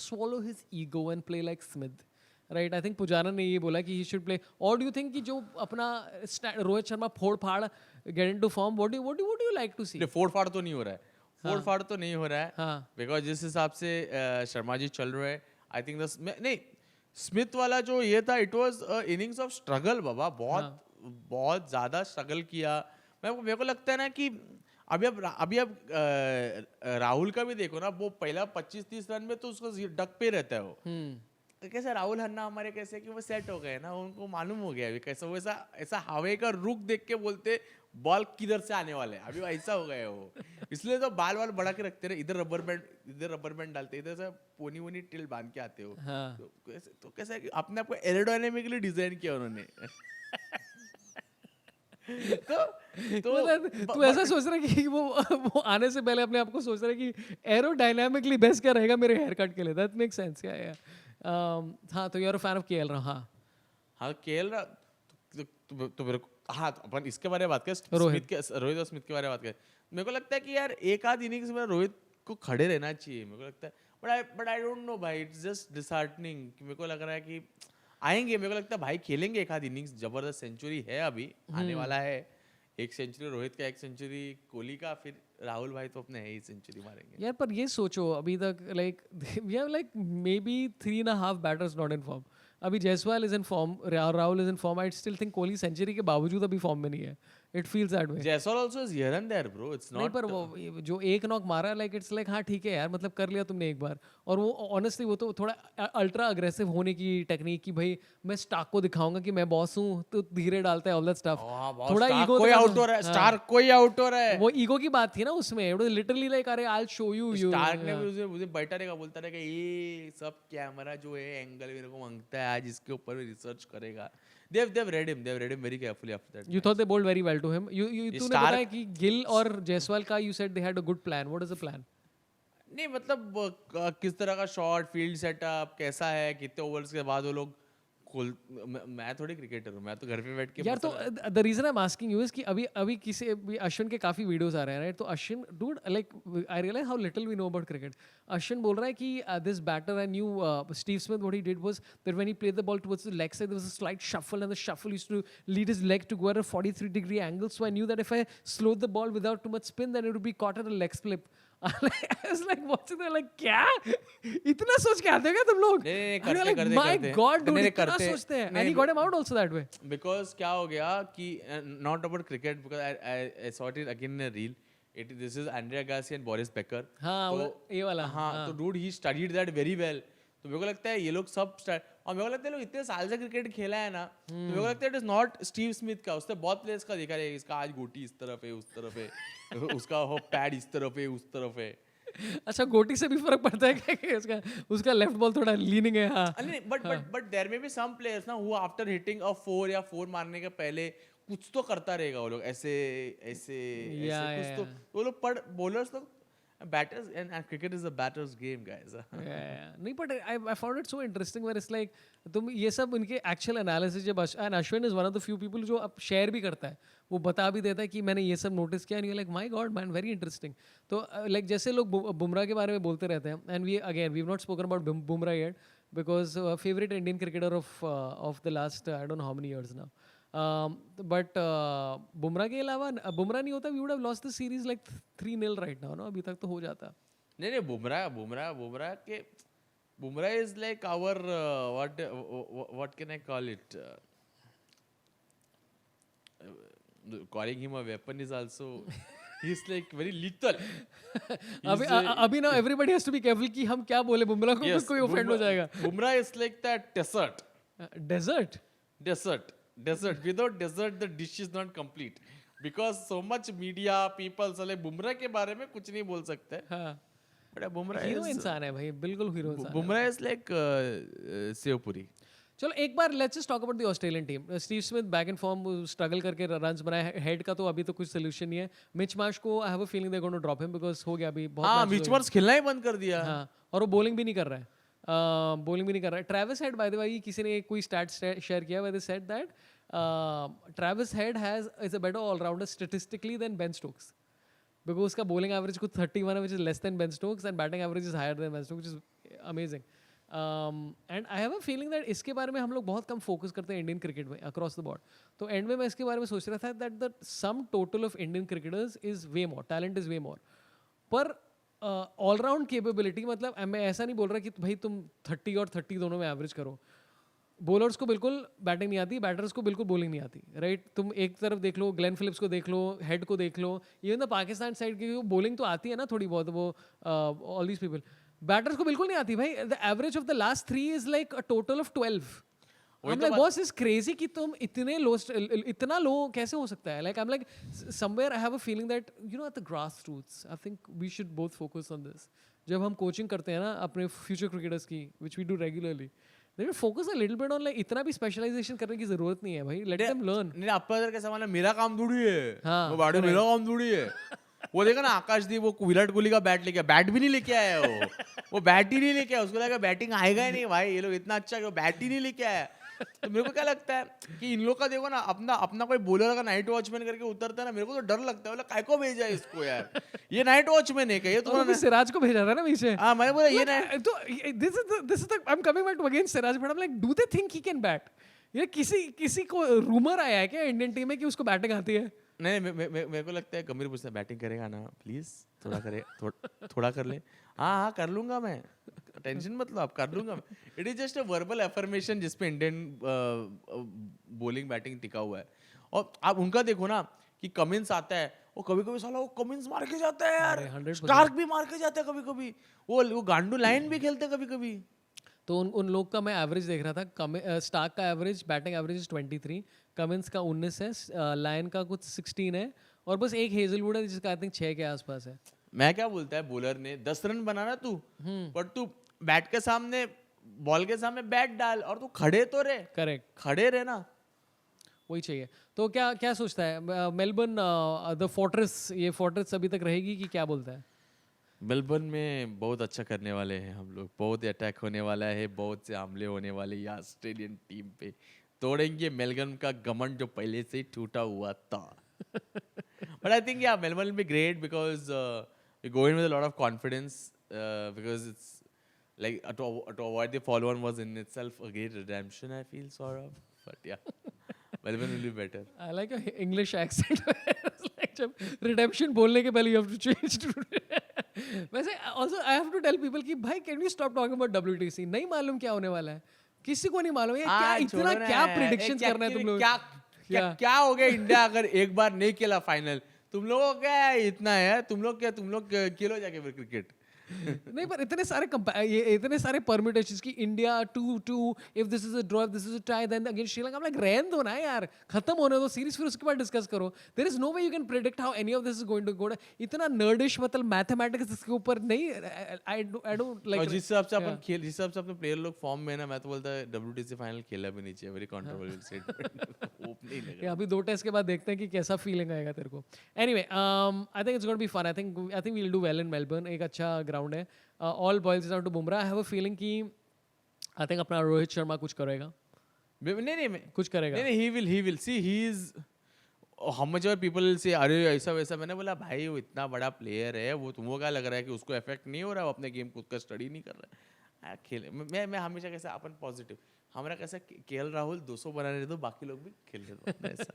Speaker 2: swallow his ego and play like Smith. Right I think Pujara ने ये बोला कि ही शुड प्ले और डू यू थिंक कि जो अपना रोहित शर्मा फोड़ फाड़ get into form what do you like to see
Speaker 1: नहीं, फोड़ फाड़ तो नहीं हो रहा है, फोड़ फाड़ तो नहीं हो रहा है,
Speaker 2: हाँ।
Speaker 1: बिकॉज जिस हिसाब से शर्मा जी चल रहे हैं, आई थिंक नहीं, स्मिथ वाला जो ये था, it was innings of struggle बाबा, बहुत बहुत ज्यादा स्ट्रगल किया। मेरे को लगता है ना कि अभी अब राहुल का भी देखो ना, वो पहला 25-30 रन में तो उसको डक पे रहता है वो। तो कैसे राहुल हन्ना हमारे कैसे कि वो सेट हो गए ना, उनको मालूम हो गया अभी कैसे वो ऐसा हवा का रुख देख के बोलते बॉल किधर से आने वाले हैं, अभी वो ऐसा हो गया वो। इसलिए तो बाल वाल बढ़ा के रखते रहे, इधर रबर बैंड डालते, इधर से पोनी वोनी टिल बांध के आते हो।
Speaker 2: हाँ।
Speaker 1: तो कैसे अपने आप को एरोडायनेमिकली डिजाइन किया उन्होंने।
Speaker 2: तू ऐसा सोच रहा है कि वो आने से पहले अपने आप को सोच रहा है कि एरोडायनामिकली बेस्ट क्या रहेगा मेरे हेयर कट के लिए, दैट मेक्स सेंस। या हाँ, तो you are a fan of KL Rahul.
Speaker 1: हाँ केएल तो मेरे को, हाँ तो अपन इसके बारे में बात करें, रोहित और स्मिथ के बारे में बात करें। मेरे को लगता है कि यार एक आध इनिंग्स में रोहित को खड़े रहना चाहिए, मेरे को लगता है, बट आई डोंट नो भाई, इट्स जस्ट डिसहार्टनिंग। मेरे को लग रहा है कि आएंगे, मेरे को लगता है भाई खेलेंगे एक आध इनिंग्स, जबरदस्त सेंचुरी है अभी आने वाला है, एक सेंचुरी रोहित का, एक सेंचुरी कोहली का, फिर राहुल भाई तो अपने है ही सेंचुरी मारेंगे
Speaker 2: यार। पर ये सोचो अभी तक like we have like maybe 3.5 batters not in form. अभी Jaiswal is in form, Rahul is in form. I still think Kohli century के बावजूद अभी फॉर्म में नहीं है। It feels that way.
Speaker 1: Jaiswal also is here and there bro, it's
Speaker 2: नहीं,
Speaker 1: not.
Speaker 2: पर वो जो एक नॉक मारा लाइक इट्स लाइक हाँ ठीक है यार, मतलब कर लिया तुमने एक बार। और वो ऑनेस्टली वो तो थोड़ा अल्ट्रा अग्रेसिव होने की टेक्निक की, भाई मैं स्टार्क को दिखाऊंगा कि मैं बॉस हूँ, तो धीरे डालता है ऑल दैट स्टफ। थोड़ा ईगो,
Speaker 1: कोई आउट हो रहा है, स्टार्क कोई आउट हो रहा है,
Speaker 2: वो ईगो की बात थी ना उसमें। इट वाज लिटरली लाइक अरे I will show you.
Speaker 1: Starc ने भी मुझे बैठा रहेगा, बोलता रहेगा ये सब कैमरा जो है एंगल मेरे को मांगता है, आज इसके ऊपर रिसर्च करेगा। they've read him very carefully after that
Speaker 2: you thought they bowled very well to him. तूने बताया कि गिल और जायसवाल का you said they had a good plan. What is the plan?
Speaker 1: नहीं मतलब किस तरह का शॉट, फील्ड सेटअप कैसा है, कितने ओवर्स के बाद वो लोग मैं थोड़ी क्रिकेटर हूँ, मैं तो घर पे बैठ के
Speaker 2: यार। तो the reason I am asking you is कि अभी किसी अश्विन के काफी वीडियोस आ रहे हैं राइट। तो Ashwin dude like I realise how little we know about cricket. Ashwin बोल रहा है कि this batter I knew Steve Smith what he did was that when he played the ball towards the leg side there was a slight shuffle and the shuffle used to lead his leg to go at a 43-degree angle. So I knew that if I slowed the ball without too much spin then it would be caught at a leg slip. I was like watching that like क्या इतना सोच के आते हो क्या तुम लोग?
Speaker 1: नहीं करते
Speaker 2: My God dude, इतना सोचते हैं। And he got him out also that way.
Speaker 1: Because क्या हो गया कि not about cricket, because I saw it again in a reel. This is Andre Agassi and Boris Becker.
Speaker 2: हाँ
Speaker 1: तो
Speaker 2: ये वाला।
Speaker 1: हाँ तो dude he studied that very well. तो मेरे को लगता है ये लोग सब और मेरे को लगता है लोग इतने साल से क्रिकेट खेला है ना, तो मेरे को लगता है it is not Steve Smith का, उसने बहुत प्लेयर्स का देखा है, इसका आज गोटी इस तरफ है उस तरफ है, उसका हो पैड इस तरफ है उस तरफ है।
Speaker 2: अच्छा गोटी से भी फर्क पड़ता है क्या कि उसका लेफ्ट बॉल थोड़ा लीनिंग है? हाँ
Speaker 1: नहीं but there may be some players ना हु आफ्टर हिटिंग अ 4 या 4 मारने के पहले कुछ तो करता रहेगा वो लोग, ऐसे कुछ तो वो लोग बॉलर्स लोग batters and cricket is a batter's game guys.
Speaker 2: नहीं but I found it so interesting where it's like तुम ये सब उनके actual analysis जब and Ashwin is one of the few people जो अब share भी करता है, वो बता भी देता है कि मैंने ये सब notice किया, and you're like my god man very interesting. तो like जैसे लोग बुमराह के बारे में बोलते रहते हैं, and we've not spoken about Bumrah yet because favorite Indian cricketer of the last I don't know how many years now. But Bumrah के अलावा बुमराह नहीं होता we would have lost the series like 3-0 right now, no? अभी तक तो हो जाता।
Speaker 1: नहीं Bumrah is like our what can I call it, calling him a weapon is also he's like very lethal.
Speaker 2: अभी ना everybody has to be careful कि हम क्या बोले बुमराह को, कोई offend हो जाएगा।
Speaker 1: Bumrah is like that desert. Without desert the dish is not complete, because so much media people साले बुमराह के बारे में कुछ नहीं बोल सकते।
Speaker 2: हाँ
Speaker 1: बट बुमराह
Speaker 2: हीरो इंसान है भाई, बिल्कुल हीरो इंसान।
Speaker 1: Bumrah is like sevpuri.
Speaker 2: चलो एक बार let's just talk about the Australian team. Steve Smith back in form, struggle करके रन्स बनाए। हेड का तो अभी तो कुछ सोल्यूशन नहीं है। मिच मार्श को I have a feeling they going to drop him because हो गया अभी बहुत।
Speaker 1: हां मिच मार्श खेलना ही बंद कर दिया।
Speaker 2: हां और वो बॉलिंग भी नहीं कर रहा है। ट्रेविस हेड बाय द वे किसी ने कोई स्टैट्स शेयर किया where they said that Travis Head is a better all-rounder statistically than Ben Stokes, because उसका bowling average कुछ 31 है which is less than Ben Stokes, and batting average is higher than Ben Stokes, which is amazing. And I have a feeling that इसके बारे में हम लोग बहुत कम focus करते हैं इंडियन क्रिकेट में अक्रॉस द बोर्ड. तो एंड में मैं इसके बारे में सोच रहा था that the sum total of Indian cricketers is way more, talent is way more, पर ऑलराउंड कैपेबिलिटी, मतलब मैं ऐसा नहीं बोल रहा कि भाई तुम 30 और 30 दोनों में एवरेज करो. बॉलर्स को बिल्कुल बैटिंग नहीं आती, बैटर्स को बिल्कुल बॉलिंग नहीं आती, राइट. तुम एक तरफ देख लो, ग्लेन फिलिप्स को देख लो, हेड को देख लो, इवन द पाकिस्तान साइड की बॉलिंग तो आती है ना थोड़ी बहुत, वो ऑल दीज पीपल, बैटर्स को बिल्कुल नहीं आती भाई. The average of the last 3 is like a total of 12. I'm like, boss is crazy कि तुम इतना लो कैसे हो सकता है. Like I'm like somewhere I have a feeling that you know at the grassroots I think we should both focus on this. जब हम coaching करते हैं ना अपने फ्यूचर क्रिकेटर्स की, which we do regularly, they will focus a little bit on like इतना भी specialisation करने की जरूरत नहीं है भाई. Let them learn.
Speaker 1: नहीं आपका इधर कैसा माना, मेरा काम थोड़ी है,
Speaker 2: हाँ,
Speaker 1: वो बैट मेरा काम थोड़ी है. वो देखा ना आकाशदीप, वो विराट कोहली का बैट लेके, बैट भी नहीं लेके आया वो बैट ही नहीं लेके आया. उसको लगा बैटिंग आएगा ही नहीं भाई, ये लोग इतना अच्छा कि वो बैट ही नहीं लेके आया. तो मेरे को क्या लगता है कि इन लोग का देखो ना, अपना कोई बॉलर अगर नाइट वॉचमैन करके उतरता है ना, मेरे को तो डर लगता है, बोला काय को भेजा है इसको यार, ये नाइट वॉचमैन है क्या, ये तो
Speaker 2: सिराज को भेजा था ना पीछे.
Speaker 1: हाँ मैंने बोला ये
Speaker 2: तो this is the I'm coming back to again Siraj, but I'm like do they think he can bat? ये किसी को रूमर आया है क्या इंडियन टीम में कि उसको बैटिंग आती है?
Speaker 1: नहीं मेरे को लगता है गंभीर पूछता है बैटिंग करेगा ना प्लीज, थोड़ा कर ले. हाँ कर लूंगा मैं, टेंशन मत लो आप, कर लूंगा मैं. It is just a verbal affirmation जिसपे इंडियन बॉलिंग बैटिंग टिका हुआ है. और आप उनका देखो ना कि कमिंस आता है, वो कभी साला वो कमिंस मार के जाता है यार, स्टार्क भी मार के जाता है कभी, वो गांडू लाइन भी खेलते हैं कभी.
Speaker 2: तो उन लोग का मैं एवरेज देख रहा था. स्टार्क का एवरेज, बैटिंग एवरेज 23, कमिंस का 19 है, लायन का कुछ 16 है, और बस एक हेजलवुड है जिसका आई थिंक 6 के आसपास है.
Speaker 1: मैं क्या बोलता है, बॉलर ने 10 रन बनाना तू, पर तू बैट के सामने, बॉल के सामने बैट डाल और तू खड़े तो रहे.
Speaker 2: करेक्ट,
Speaker 1: खड़े रहे ना,
Speaker 2: वही चाहिए. तो क्या सोचता है मेलबर्न, द फोर्ट्रेस, ये फोर्ट्रेस अभी तक रहेगी कि क्या बोलता है?
Speaker 1: मेलबर्न में बहुत अच्छा करने वाले हैं हम लोग, बहुत अटैक होने वाला है, बहुत से हमले होने वाले हैं ऑस्ट्रेलियन टीम पे. तोड़ेंगे मेलबर्न का घमंड जो पहले से टूटा हुआ था. But I think Melbourne will be great because we go in with a lot of confidence because it's like to avoid the follow-on was in itself a great redemption, I feel sort of. But yeah, Melbourne will be better.
Speaker 2: I like your English accent. Like जब redemption बोलने के पहले you have to change to. वैसे also I have to tell people कि भाई can we stop talking about WTC? नहीं मालूम क्या होने वाला है, किसी को नहीं मालूम. ये क्या इतना क्या predictions करना है तुम लोग?
Speaker 1: क्या हो गया इंडिया अगर एक बार नहीं खेला फाइनल, तुम लोगों को क्या इतना है, तुम लोग खेलो जाके फिर क्रिकेट.
Speaker 2: नहीं, पर इतने सारे परम्यूटेशंस की India 2-2, if this is a draw, if this is a tie, then against Sri Lanka. Like रहन दो ना यार, खत्म होने दो सीरीज, फिर उसके बाद डिस्कस करो. There is no way you can predict how any of this is going to go. इतना नर्डिश मतलब मैथमेटिक्स इसके ऊपर नहीं. I don't like.
Speaker 1: जिस हिसाब से अपन खेल, जिस हिसाब से अपने प्लेयर लोग फॉर्म में ना, मैं तो बोलता है WTC फाइनल खेला भी नहीं चाहिए. Very controversial statement. होप नहीं लग रहा.
Speaker 2: अभी 2 टेस्ट के बाद देखते हैं कि कैसा फीलिंग आएगा तेरे को. Anyway, I think it's going to be fun. I think we will do well in Melbourne. एक अच्छा ग्राउंड है. All boils down to Bumrah. I have a feeling कि I think अपना रोहित शर्मा कुछ करेगा.
Speaker 1: नहीं
Speaker 2: कुछ करेगा.
Speaker 1: नहीं, he will see he is how much ever people will say अरे ऐसा वैसा. मैंने बोला भाई वो इतना बड़ा प्लेयर है, वो तुमको क्या लग रहा है कि उसको इफेक्ट नहीं हो रहा है, वो अपने गेम को उसका स्टडी नहीं कर रहा है. खेले मैं हमेशा कैसा अपन पॉजिटिव, हमारा कैसा KL राहुल 200 बनाने दो, बाकी लोग भी खेल रहे दो ऐसा.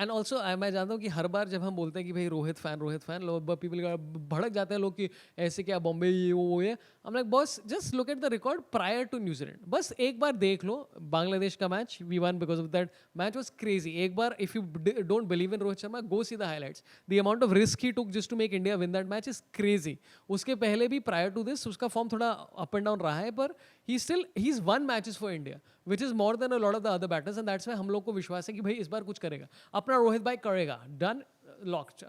Speaker 2: एंड ऑल्सो मैं जानता हूँ कि हर बार जब हम बोलते हैं कि भाई रोहित फैन, लोग पीपल भड़क जाते हैं लोग कि ऐसे क्या बॉम्बे ये वो है. हम like boss just look at the record prior to New Zealand. बस एक बार देख लो बांग्लादेश का match, we won because of that match was crazy. एक बार if you don't believe in Rohit Sharma, go see the highlights. The amount of risk he took just to make India win that match is crazy. उसके पहले भी prior to this उसका form थोड़ा up and down रहा है, पर he is won matches for India, which is more than a lot of the other batters, and that's why हम लोग को विश्वास है कि भाई इस बार कुछ करेगा. अपना रोहित भाई करेगा. Done, locked.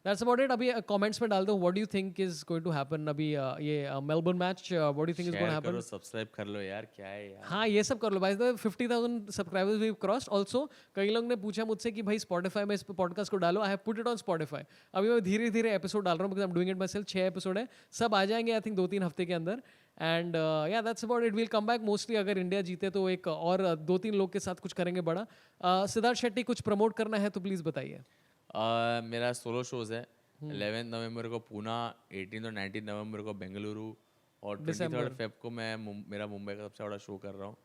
Speaker 2: That's about it. अभी कमेंट्स में डाल दो what do you think is going to happen. अभी ये Melbourne match what do you think is going to happen.
Speaker 1: Subscribe कर लो यार, क्या है यार.
Speaker 2: हाँ ये सब कर लो भाई. 50,000 सब्सक्राइबर्स वी क्रॉस्ड. ऑल्सो कई लोग ने पूछा मुझसे कि भाई स्पॉटिफाई में इस पॉडकास्ट को डालो. I have put it on Spotify. अभी मैं धीरे धीरे एपिसोड डाल रहा हूँ because I am doing it my self. 6 episode है, सब आ जाएंगे आई थिंक 2-3 हफ्ते के अंदर. एंड या that's about it. Will come back mostly अगर इंडिया जीते तो एक और 2-3 लोग के साथ कुछ करेंगे बड़ा. सिद्धार्थ शेट्टी कुछ प्रमोट करना है तो प्लीज़ बताइए.
Speaker 1: मेरा सोलो शोज है 11 नवंबर को पूना, 18 और 19 नवंबर को बेंगलुरु, और 23rd फेब को मैं मेरा मुंबई का सबसे बड़ा शो कर रहा हूँ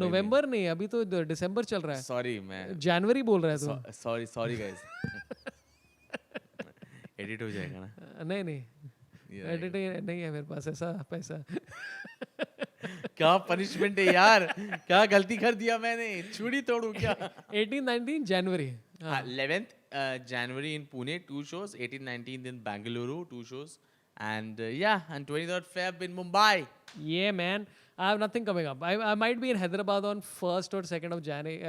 Speaker 2: नवंबर नहीं, अभी तो दिसंबर चल रहा है,
Speaker 1: सॉरी मैं
Speaker 2: जनवरी बोल रहा है तू।
Speaker 1: सॉरी गाइस एडिट हो जाएगा ना
Speaker 2: नहीं नहीं, एडिट नहीं है मेरे पास ऐसा पैसा।
Speaker 1: क्या पनिशमेंट है यार, क्या गलती कर दिया मैंने, छुरी तोड़ू क्या
Speaker 2: 18-19 जनवरी
Speaker 1: 11th January in Pune 2 shows 18-19 in Bangalore 2 shows and and 23rd Feb in Mumbai.
Speaker 2: Yeah, man. I have nothing coming up. I might be in Hyderabad on 1st or 2nd of January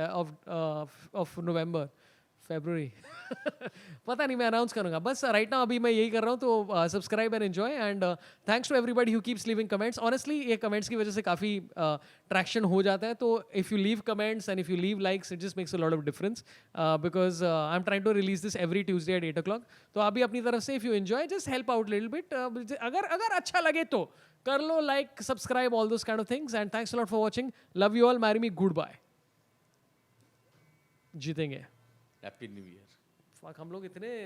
Speaker 2: of November, February. पता नहीं, मैं announce करूंगा बस right now. अभी मैं यही कर रहा हूँ, तो subscribe and enjoy and thanks to everybody who keeps leaving comments. Honestly ये कमेंट्स की वजह से काफ़ी ट्रैक्शन हो जाता है, तो if you leave comments and if you leave likes it just makes a lot of difference because I am trying to release this every Tuesday at 8 o'clock। तो अभी अपनी तरफ से if you enjoy just help out little bit, अगर अच्छा लगे तो कर लो like, subscribe, all those kind of things and thanks a lot for watching. Love you all, marry me, goodbye. जीतेंगे।
Speaker 1: Happy new year.
Speaker 2: हम लोग इतने